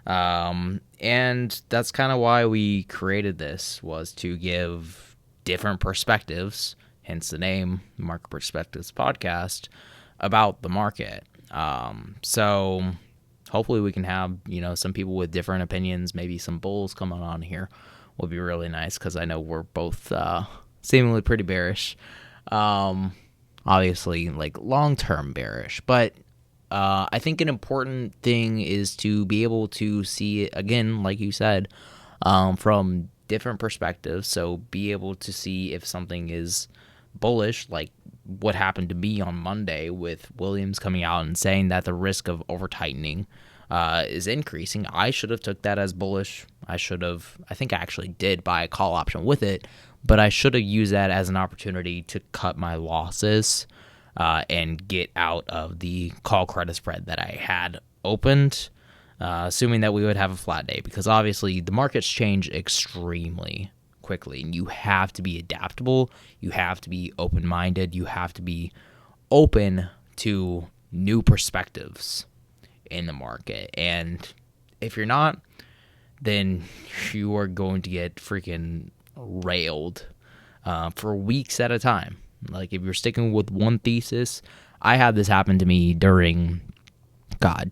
And that's kind of why we created this, was to give different perspectives, hence the name Market Perspectives Podcast, about the market. So hopefully we can have, some people with different opinions, maybe some bulls coming on here would be really nice, because I know we're both seemingly pretty bearish. Obviously, like long-term bearish, but I think an important thing is to be able to see it, again, like you said, from different perspectives. So be able to see if something is bullish, like what happened to me on Monday with Williams coming out and saying that the risk of over tightening is increasing. I should have took that as bullish. I think I actually did buy a call option with it, but I should have used that as an opportunity to cut my losses and get out of the call credit spread that I had opened, assuming that we would have a flat day, because obviously the markets change extremely quickly, and you have to be adaptable. You have to be open-minded. You have to be open to new perspectives in the market. And if you're not, then you are going to get freaking railed for weeks at a time. Like, if you're sticking with one thesis, I had this happen to me during,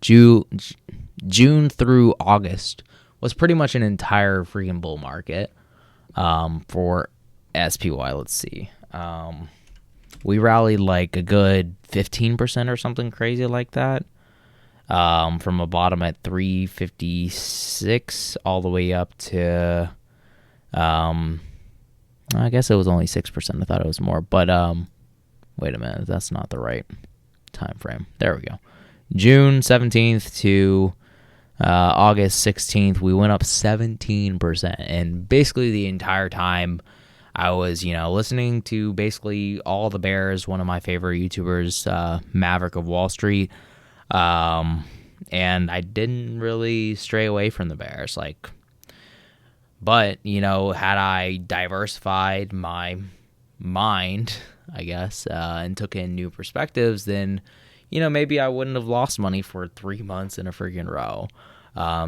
June through August was pretty much an entire freaking bull market for SPY. Let's see. We rallied like a good 15% or something crazy like that, from a bottom at 356 all the way up to, I guess it was only 6%. I thought it was more, but wait a minute, that's not the right time frame. There we go. June 17th to August 16th, we went up 17%, and basically the entire time I was, listening to basically all the bears, one of my favorite YouTubers, Maverick of Wall Street, and I didn't really stray away from the bears, but, had I diversified my mind, I guess, and took in new perspectives, then, maybe I wouldn't have lost money for 3 months in a freaking row.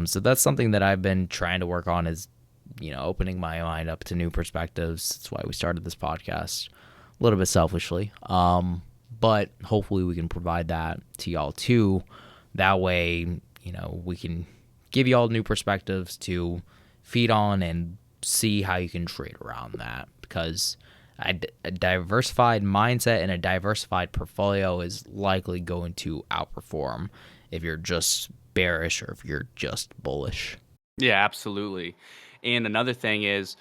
So that's something that I've been trying to work on, is, opening my mind up to new perspectives. That's why we started this podcast, a little bit selfishly. But hopefully we can provide that to y'all too. That way, we can give y'all new perspectives to feed on and see how you can trade around that, because a diversified mindset and a diversified portfolio is likely going to outperform if you're just bearish or if you're just bullish. Yeah, absolutely. And another thing is,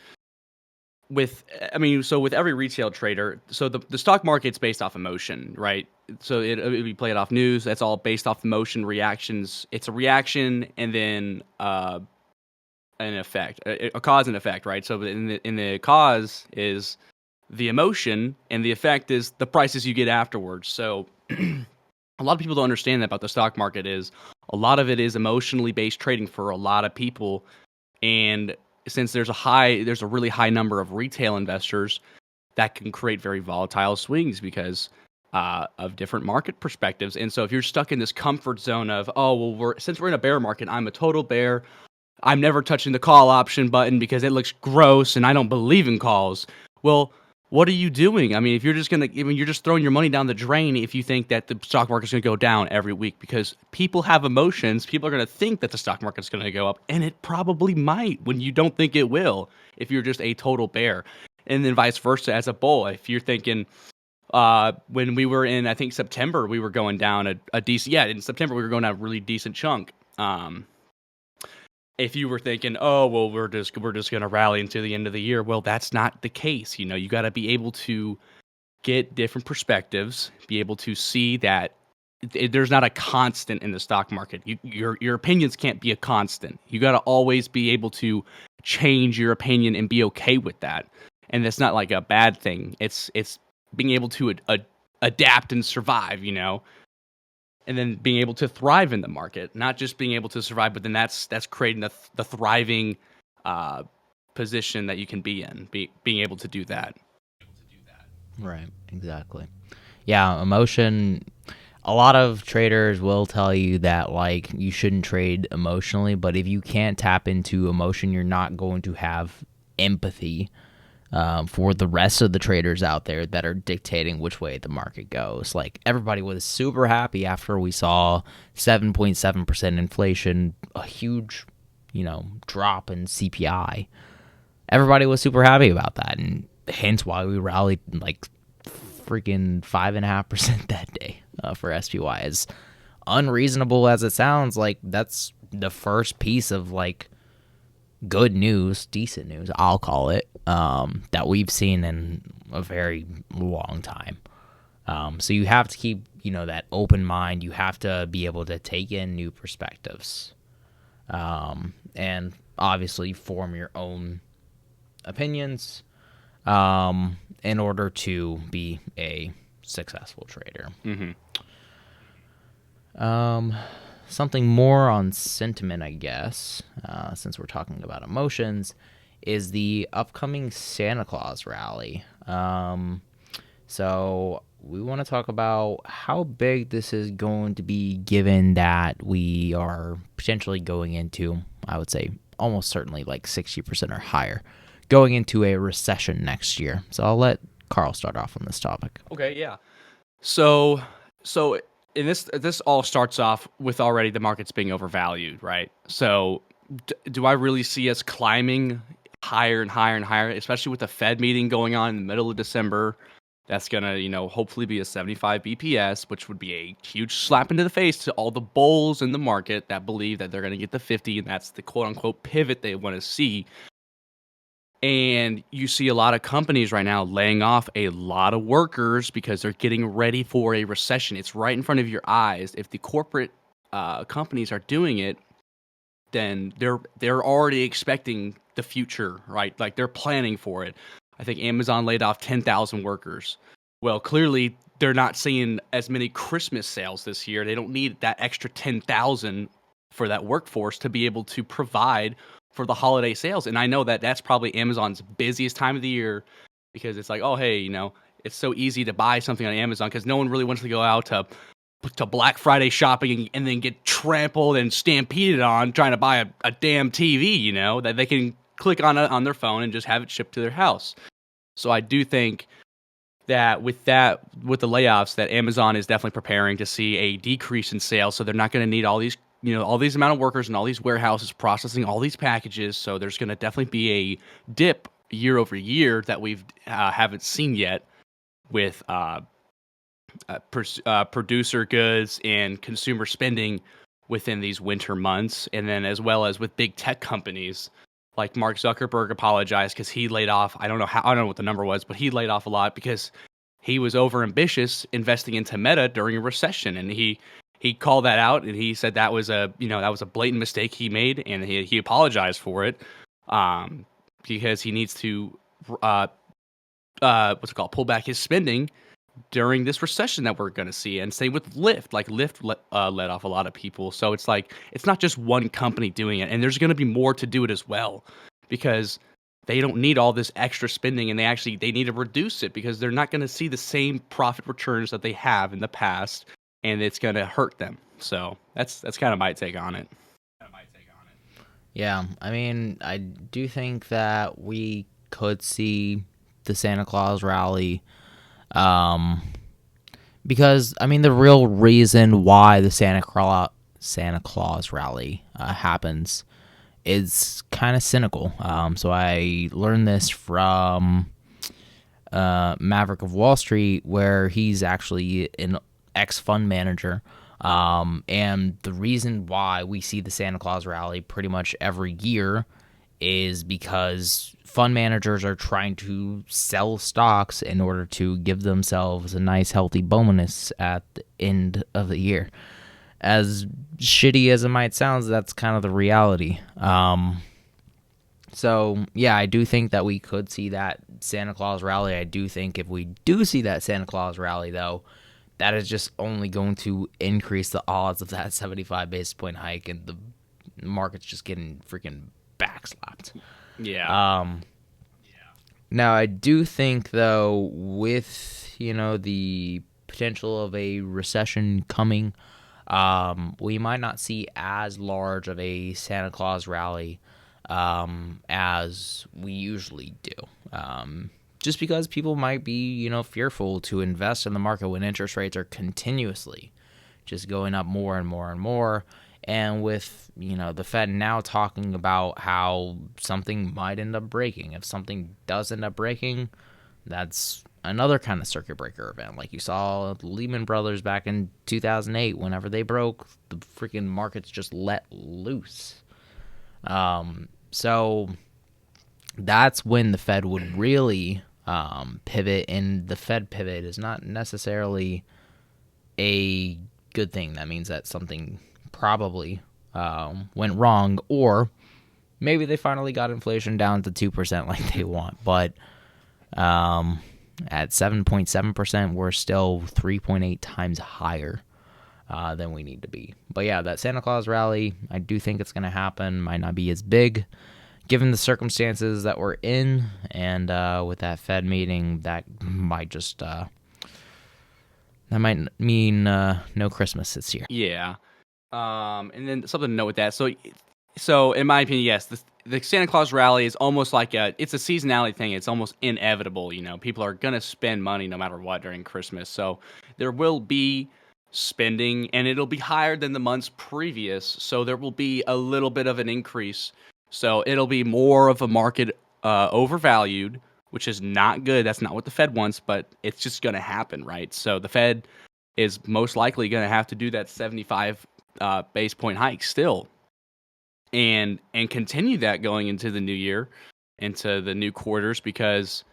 with every retail trader, so the stock market's based off emotion, right? So we play it off news. That's all based off emotion, reactions. It's a reaction and then an effect, a cause and effect, right? So in the cause is the emotion, and the effect is the prices you get afterwards. So a lot of people don't understand that about the stock market. Is a lot of it is emotionally based trading for a lot of people, and since there's a really high number of retail investors, that can create very volatile swings because of different market perspectives. And so if you're stuck in this comfort zone of, oh, well, since we're in a bear market, I'm a total bear, I'm never touching the call option button because it looks gross and I don't believe in calls. Well, what are you doing? I mean, if you're just you're just throwing your money down the drain if you think that the stock market's going to go down every week, because people have emotions. People are going to think that the stock market's going to go up, and it probably might when you don't think it will, if you're just a total bear. And then vice versa as a bull. If you're thinking, when we were in, I think, September, we were going down a decent, in September, we were going down a really decent chunk. If you were thinking, oh, well, we're just going to rally into the end of the year, well, that's not the case. You got to be able to get different perspectives, be able to see that there's not a constant in the stock market. Your opinions can't be a constant. You got to always be able to change your opinion and be okay with that. And that's not like a bad thing. It's being able to adapt and survive, and then being able to thrive in the market, not just being able to survive, but then that's creating the thriving position that you can be in, being able to do that. Right, exactly. Yeah, emotion. A lot of traders will tell you that like you shouldn't trade emotionally, but if you can't tap into emotion, you're not going to have empathy for the rest of the traders out there that are dictating which way the market goes. Like everybody was super happy after we saw 7.7% inflation, a huge, drop in CPI. Everybody was super happy about that, and hence why we rallied like freaking 5.5% that day for SPY. As unreasonable as it sounds, like that's the first piece of like good news, decent news, I'll call it, that we've seen in a very long time. So you have to keep, that open mind. You have to be able to take in new perspectives, and obviously form your own opinions in order to be a successful trader. Mm-hmm. Something more on sentiment, I guess, since we're talking about emotions, is the upcoming Santa Claus rally. So we want to talk about how big this is going to be, given that we are potentially going into, I would say, almost certainly like 60% or higher, going into a recession next year. So I'll let Carl start off on this topic. Okay, yeah. So in this all starts off with already the markets being overvalued, right? So do I really see us climbing higher and higher and higher, especially with the Fed meeting going on in the middle of December? That's going to, hopefully be a 75 BPS, which would be a huge slap into the face to all the bulls in the market that believe that they're going to get the 50, and that's the quote-unquote pivot they want to see. And you see a lot of companies right now laying off a lot of workers because they're getting ready for a recession. It's right in front of your eyes. If the corporate companies are doing it, then they're already expecting the future, right? Like they're planning for it. I think Amazon laid off 10,000 workers. Well, clearly they're not seeing as many Christmas sales this year. They don't need that extra 10,000 for that workforce to be able to provide for the holiday sales. And I know that that's probably Amazon's busiest time of the year, because it's like, oh, hey, it's so easy to buy something on Amazon because no one really wants to go out to Black Friday shopping and then get trampled and stampeded on trying to buy a damn TV, that they can click on their phone and just have it shipped to their house. So I do think that with the layoffs, that Amazon is definitely preparing to see a decrease in sales. So they're not going to need all these amount of workers and all these warehouses processing all these packages. So there's going to definitely be a dip year over year that we've haven't seen yet with producer goods and consumer spending within these winter months, and then as well as with big tech companies. Like Mark Zuckerberg apologized because he laid off, I don't know what the number was, but he laid off a lot because he was overambitious investing into Meta during a recession, and he called that out, and he said that was a blatant mistake he made, and he apologized for it, because he needs to pull back his spending during this recession that we're going to see. And same with Lyft. Like Lyft let off a lot of people. So it's like, it's not just one company doing it. And there's going to be more to do it as well, because they don't need all this extra spending, and they need to reduce it because they're not going to see the same profit returns that they have in the past, and it's going to hurt them. So that's kind of my take on it. Yeah, I mean, I do think that we could see the Santa Claus rally, because I mean the real reason why the Santa Claus rally happens is kind of cynical. So I learned this from Maverick of Wall Street, where he's actually an ex-fund manager. And the reason why we see the Santa Claus rally pretty much every year is because fund managers are trying to sell stocks in order to give themselves a nice healthy bonus at the end of the year. As shitty as it might sound, that's kind of the reality. So, yeah, I do think that we could see that Santa Claus rally. I do think if we do see that Santa Claus rally, though, that is just only going to increase the odds of that 75 basis point hike, and the market's just getting freaking backslapped. Yeah. Now, I do think, though, with, the potential of a recession coming, we might not see as large of a Santa Claus rally as we usually do. Just because people might be, fearful to invest in the market when interest rates are continuously just going up more and more and more. And with, the Fed now talking about how something might end up breaking. If something does end up breaking, that's another kind of circuit breaker event. Like you saw Lehman Brothers back in 2008. Whenever they broke, the freaking markets just let loose. So that's when the Fed would really pivot, and the Fed pivot is not necessarily a good thing. That means that something probably went wrong, or maybe they finally got inflation down to 2% like they want. But at 7.7%, we're still 3.8 times higher than we need to be. But yeah, that Santa Claus rally, I do think it's going to happen. Might not be as big given the circumstances that we're in, and with that Fed meeting, that might just that might mean no Christmas this year. Yeah. And then something to note with that. So in my opinion, yes, the Santa Claus rally is almost like it's a seasonality thing. It's almost inevitable. People are going to spend money no matter what during Christmas. So there will be spending, and it'll be higher than the months previous. So there will be a little bit of an increase. So it'll be more of a market overvalued, which is not good. That's not what the Fed wants, but it's just going to happen, right? So the Fed is most likely going to have to do that 75 base point hike still, and continue that going into the new year, into the new quarters, because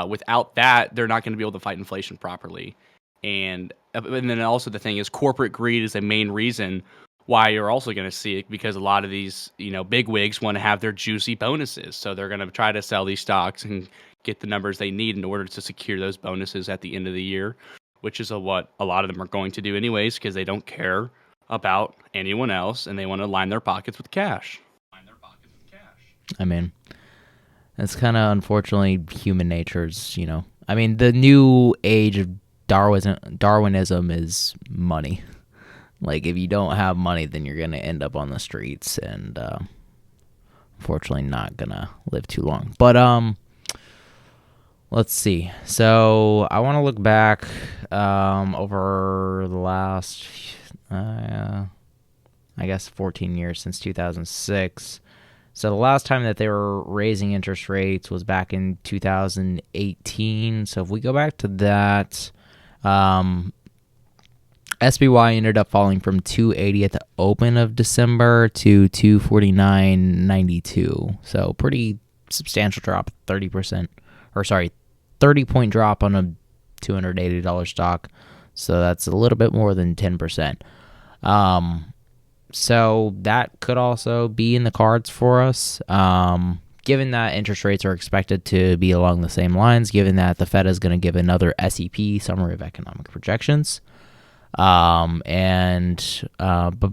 without that, they're not going to be able to fight inflation properly. And then also the thing is, corporate greed is a main reason why you're also going to see it, because a lot of these, big wigs want to have their juicy bonuses. So they're going to try to sell these stocks and get the numbers they need in order to secure those bonuses at the end of the year, which is what a lot of them are going to do anyways, because they don't care about anyone else and they want to line their pockets with cash. I mean, that's kind of unfortunately human nature's, I mean, the new age of Darwinism is money. Like, if you don't have money, then you're going to end up on the streets, and unfortunately not going to live too long. But let's see. So I want to look back over the last, I guess, 14 years since 2006. So the last time that they were raising interest rates was back in 2018. So if we go back to that, SPY ended up falling from 280 at the open of December to 249.92. So pretty substantial drop, 30%, 30-point drop on a $280 stock. So that's a little bit more than 10%. So that could also be in the cards for us. Given that interest rates are expected to be along the same lines, given that the Fed is going to give another SEP, Summary of Economic Projections. But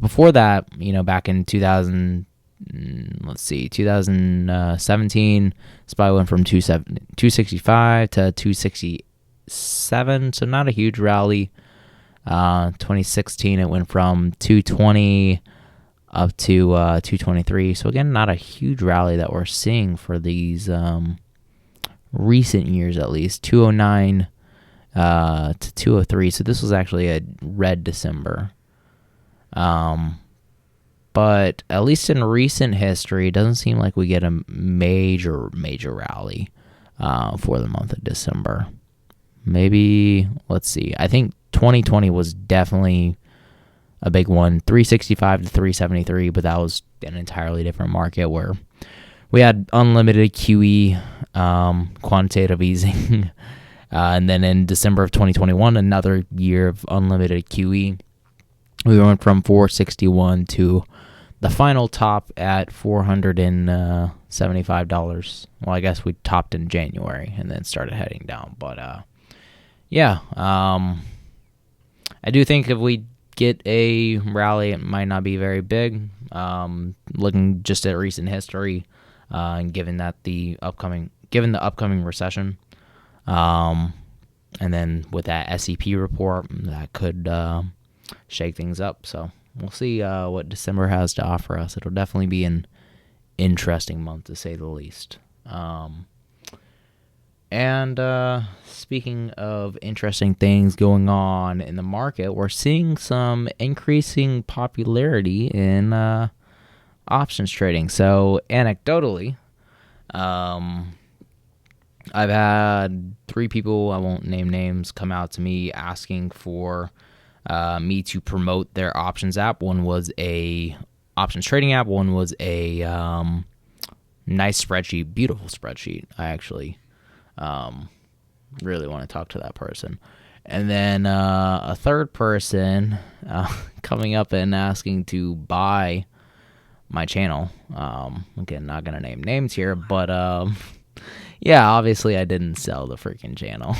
before that, back in 2017, SPY went from 265 to 267, so not a huge rally. 2016, it went from 220 up to 223. So again, not a huge rally that we're seeing for these recent years, at least. 209 to 203. So this was actually a red December. But at least in recent history, it doesn't seem like we get a major rally for the month of December. Maybe, let's see. I think 2020 was definitely a big one, 365 to 373, but that was an entirely different market where we had unlimited QE, quantitative easing. And then in December of 2021, another year of unlimited QE. We went from 461 to the final top at 460 $75. Well, I guess we topped in January and then started heading down. But yeah, I do think if we get a rally, it might not be very big. Looking just at recent history, and given the upcoming recession, and then with that SEP report, that could shake things up. So we'll see what December has to offer us. It'll definitely be an interesting month, to say the least. And speaking of interesting things going on in the market, we're seeing some increasing popularity in options trading. So anecdotally, I've had 3 people, I won't name names, come out to me asking for me to promote their options app. One was a options trading app. One was a nice spreadsheet, beautiful spreadsheet. I actually really want to talk to that person. And then a third person coming up and asking to buy my channel. Again, not going to name names here, but yeah, obviously I didn't sell the freaking channel.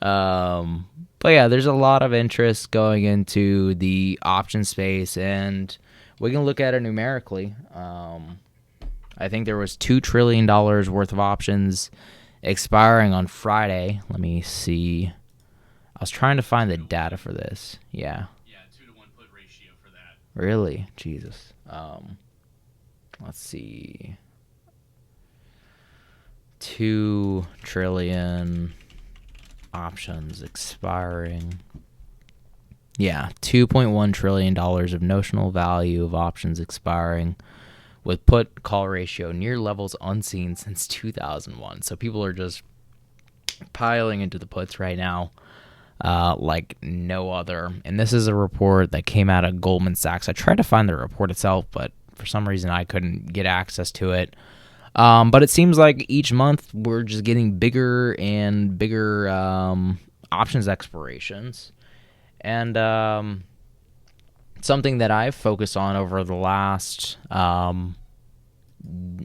But yeah, there's a lot of interest going into the option space, and we can look at it numerically. I think there was $2 trillion worth of options expiring on Friday. Let me see. I was trying to find the data for this. Yeah. Yeah, 2-to-1 put ratio for that. Really? Jesus. Let's see. 2 trillion options expiring. Yeah, $2.1 trillion of notional value of options expiring, with put call ratio near levels unseen since 2001. So people are just piling into the puts right now like no other. And this is a report that came out of Goldman Sachs. I tried to find the report itself, but for some reason I couldn't get access to it. But it seems like each month we're just getting bigger and bigger options expirations. And something that I've focused on over the last, I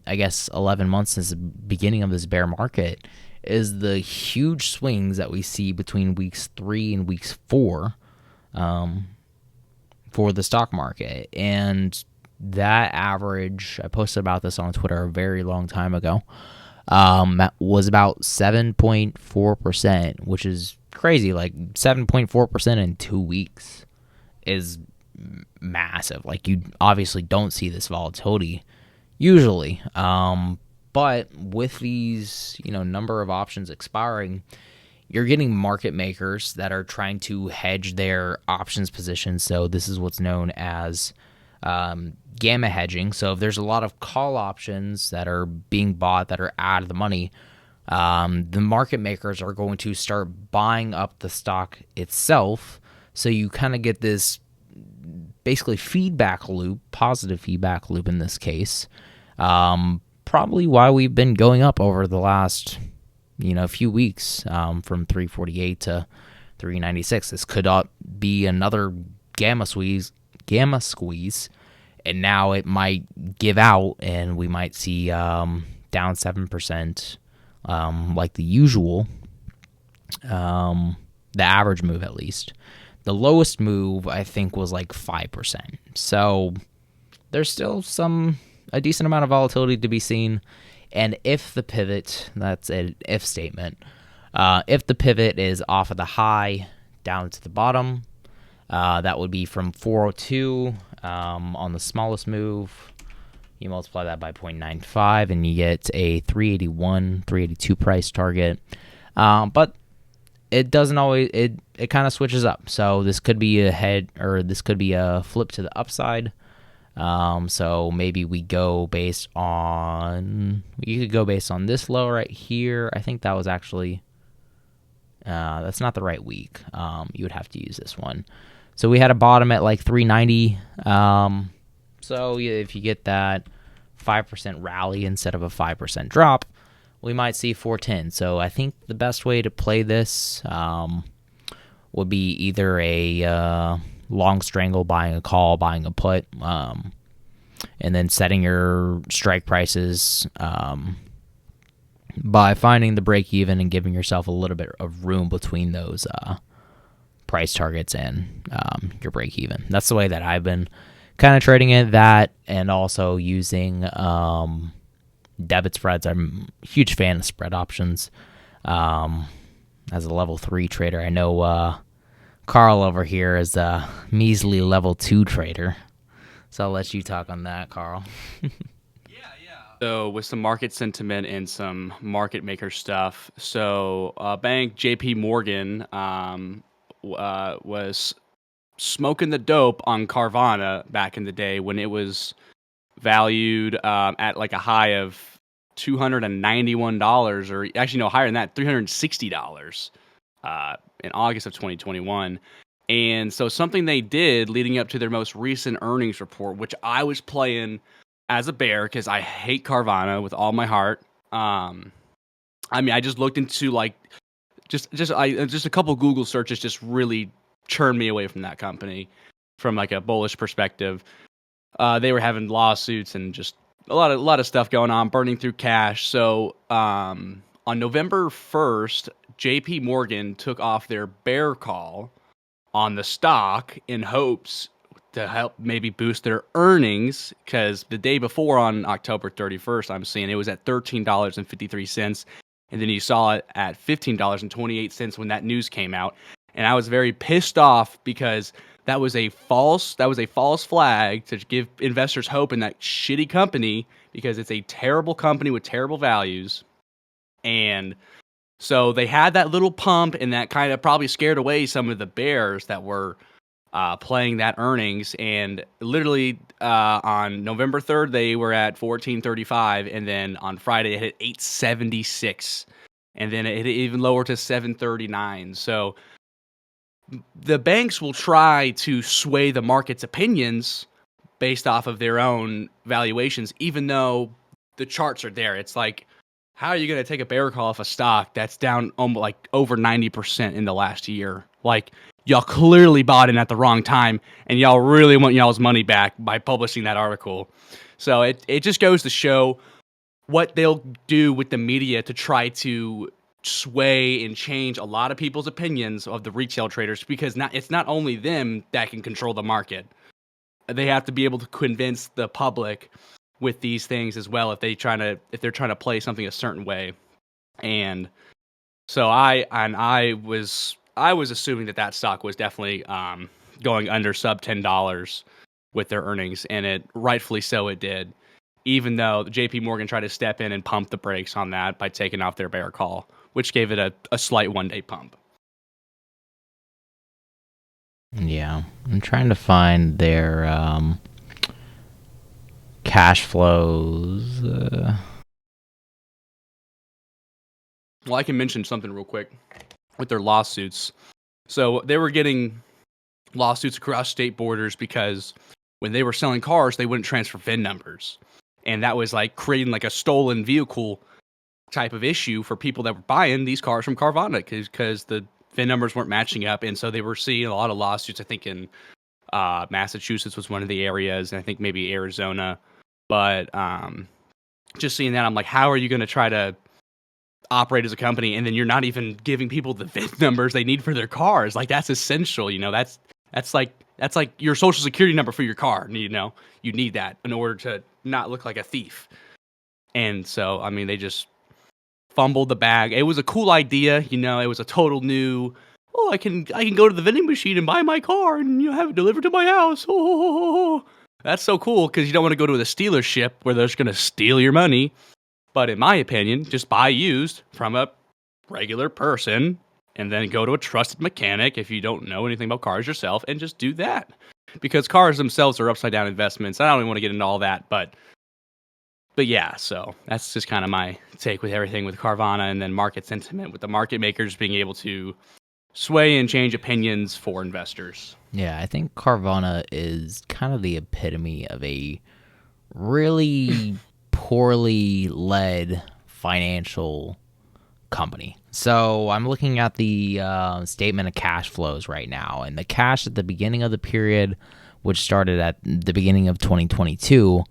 guess, 11 months since the beginning of this bear market is the huge swings that we see between weeks 3 and weeks 4 for the stock market. And that average, I posted about this on Twitter a very long time ago, was about 7.4%, which is crazy. Like 7.4% in 2 weeks is massive. Like, you obviously don't see this volatility usually. But with these, number of options expiring, you're getting market makers that are trying to hedge their options positions. So this is what's known as gamma hedging. So if there's a lot of call options that are being bought that are out of the money, the market makers are going to start buying up the stock itself. So you kind of get this basically feedback loop, positive feedback loop in this case. Probably why we've been going up over the last, few weeks, from 348 to 396. This could be another gamma squeeze, and now it might give out, and we might see down 7%, like the usual, the average move at least. The lowest move, I think, was like 5%. So there's still a decent amount of volatility to be seen. And if the pivot, that's an if statement, if the pivot is off of the high down to the bottom, that would be from 402 on the smallest move. You multiply that by 0.95 and you get a 381, 382 price target. But it doesn't always, it kind of switches up. So this could be a head, or this could be a flip to the upside. So maybe we go based on, you could go based on this low right here. I think that was actually, that's not the right week. You would have to use this one. So we had a bottom at like 390. So if you get that 5% rally instead of a 5% drop, we might see 410. So I think the best way to play this would be either a long strangle, buying a call, buying a put. and then setting your strike prices by finding the break even and giving yourself a little bit of room between those price targets and your break even. That's the way that I've been kind of trading it, that and also using debit spreads. I'm a huge fan of spread options. As a level 3 trader, I know Carl over here is a measly level 2 trader. So I'll let you talk on that, Carl. So with some market sentiment and some market maker stuff, so bank JP Morgan was smoking the dope on Carvana back in the day when it was valued at like a high of $291, or actually no, higher than that, $360 in August of 2021. And so something they did leading up to their most recent earnings report, which I was playing as a bear because I hate Carvana with all my heart. I mean, I just looked into like just a couple Google searches just really churned me away from that company from like a bullish perspective. They were having lawsuits and just a lot of stuff going on, burning through cash. So on November 1st, JP Morgan took off their bear call on the stock in hopes to help maybe boost their earnings, because the day before on October 31st, I'm seeing it was at $13.53. And then you saw it at $15.28 when that news came out. And I was very pissed off because that was a false flag to give investors hope in that shitty company, because it's a terrible company with terrible values. And so they had that little pump, and that kind of probably scared away some of the bears that were playing that earnings. And literally on November 3rd, they were at 1435, and then on Friday it hit 876, and then it hit even lower to 739. So the banks will try to sway the market's opinions based off of their own valuations, even though the charts are there. It's like, how are you going to take a bear call off a stock that's down almost like over 90% in the last year? Like, y'all clearly bought in at the wrong time, and y'all really want y'all's money back by publishing that article. So it just goes to show what they'll do with the media to try to sway and change a lot of people's opinions of the retail traders, because it's not only them that can control the market. They have to be able to convince the public with these things as well if they're trying to play something a certain way. And so I was assuming that stock was definitely going under sub $10 with their earnings, and it rightfully so it did, even though JP Morgan tried to step in and pump the brakes on that by taking off their bear call, which gave it a slight one-day pump. Yeah, I'm trying to find their cash flows. Well, I can mention something real quick with their lawsuits. So they were getting lawsuits across state borders because when they were selling cars, they wouldn't transfer VIN numbers. And that was like creating like a stolen vehicle type of issue for people that were buying these cars from Carvana, because the VIN numbers weren't matching up. And so they were seeing a lot of lawsuits. I think in Massachusetts was one of the areas, and I think maybe Arizona. But just seeing that, I'm like, how are you going to try to operate as a company, and then you're not even giving people the VIN numbers they need for their cars? Like, that's essential, that's like your social security number for your car. You need that in order to not look like a thief. And so, I mean, they just fumbled the bag. It was a cool idea, it was a total new, I can go to the vending machine and buy my car and have it delivered to my house. That's so cool, because you don't want to go to the dealership where they're just going to steal your money. But in my opinion, just buy used from a regular person and then go to a trusted mechanic if you don't know anything about cars yourself, and just do that. Because cars themselves are upside down investments. I don't even want to get into all that, but yeah, so that's just kind of my take with everything with Carvana, and then market sentiment with the market makers being able to sway and change opinions for investors. Yeah, I think Carvana is kind of the epitome of a really poorly led financial company. So I'm looking at the statement of cash flows right now, and the cash at the beginning of the period which started at the beginning of 2022,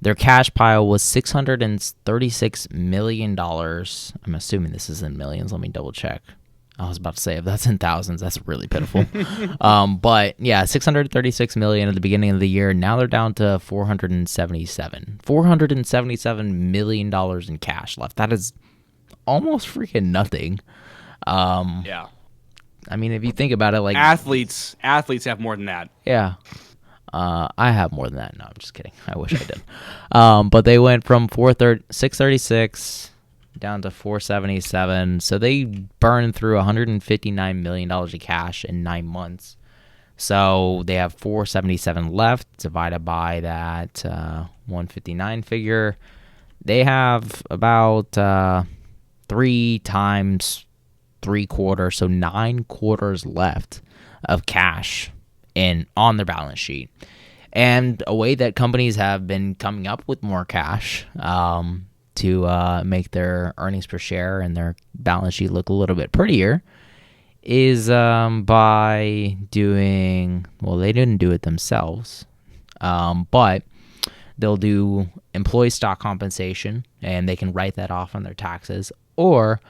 their cash pile was $636 million. I'm assuming this is in millions. Let me double check. I was about to say, if that's in thousands, that's really pitiful. But yeah, 636 million at the beginning of the year. Now they're down to 477 million dollars in cash left. That is almost freaking nothing. Yeah. I mean, if you think about it, like athletes have more than that. Yeah. I have more than that. No, I'm just kidding. I wish I did. But they went from 636 down to 477. So they burned through $159 million of cash in 9 months. So they have 477 left divided by that 159 figure. They have about 3 times 3/4, so 9 quarters left of cash on their balance sheet. And a way that companies have been coming up with more cash to make their earnings per share and their balance sheet look a little bit prettier is by doing, well, they didn't do it themselves, but they'll do employee stock compensation, and they can write that off on their taxes. Or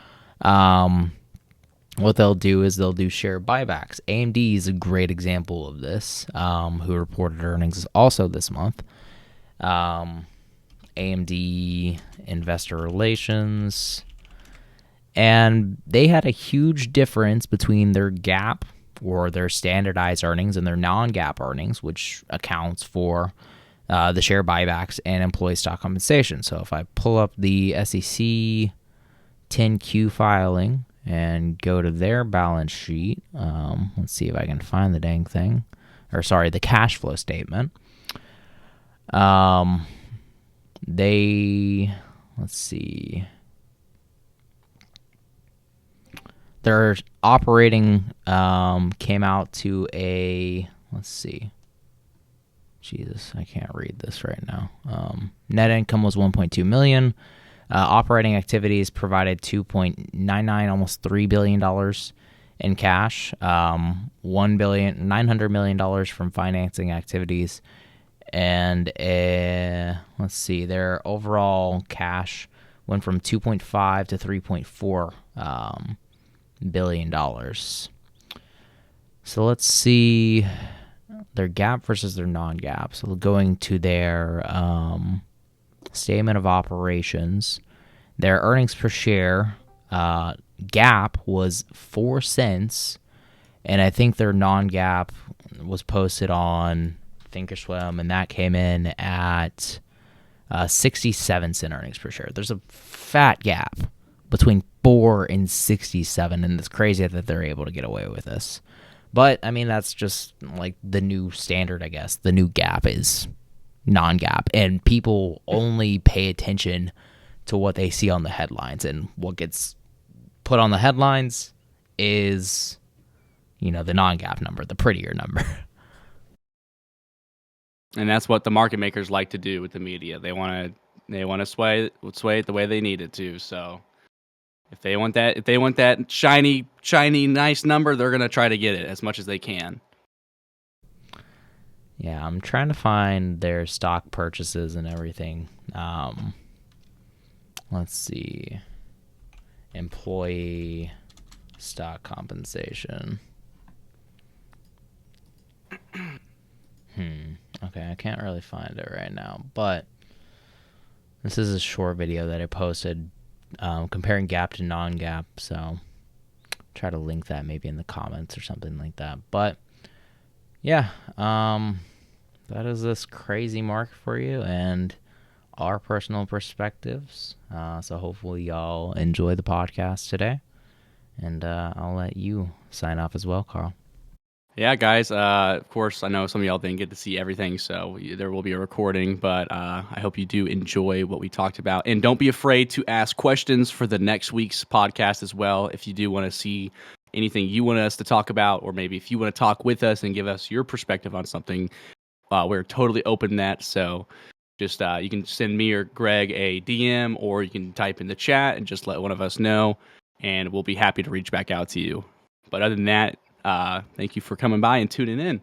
what they'll do is they'll do share buybacks. AMD is a great example of this, who reported earnings also this month. AMD Investor Relations. And they had a huge difference between their GAAP or their standardized earnings and their non-GAAP earnings, which accounts for the share buybacks and employee stock compensation. So if I pull up the SEC 10Q filing and go to their balance sheet, let's see if I can find the dang thing. The cash flow statement. Let's see. Their operating came out to let's see. Jesus, I can't read this right now. Net income was $1.2 million. Operating activities provided $2.99, almost $3 billion in cash. $900 million from financing activities. And let's see, their overall cash went from 2.5 to 3.4 billion dollars. So let's see their GAAP versus their non-GAAP. So going to their statement of operations, their earnings per share GAAP was 4 cents, and I think their non-GAAP was posted on Thinkorswim, and that came in at 67-cent earnings per share. There's a fat gap between 4 and 67, and it's crazy that they're able to get away with this. But, I mean, that's just like the new standard, I guess. The new gap is non-GAAP, and people only pay attention to what they see on the headlines, and what gets put on the headlines is, the non-GAAP number, the prettier number. And that's what the market makers like to do with the media. They want to sway it the way they need it to. So if they want that shiny, nice number, they're gonna try to get it as much as they can. Yeah, I'm trying to find their stock purchases and everything. Let's see. Employee stock compensation. Okay, I can't really find it right now, but this is a short video that I posted comparing GAAP to non-GAAP, so try to link that maybe in the comments or something like that. But yeah, that is this crazy market for you and our personal perspectives. So hopefully y'all enjoy the podcast today, and I'll let you sign off as well, Carl. Yeah, guys, of course, I know some of y'all didn't get to see everything, so there will be a recording, but I hope you do enjoy what we talked about. And don't be afraid to ask questions for the next week's podcast as well. If you do want to see anything you want us to talk about, or maybe if you want to talk with us and give us your perspective on something, we're totally open to that. So just you can send me or Greg a DM, or you can type in the chat and just let one of us know, and we'll be happy to reach back out to you. But other than that, thank you for coming by and tuning in.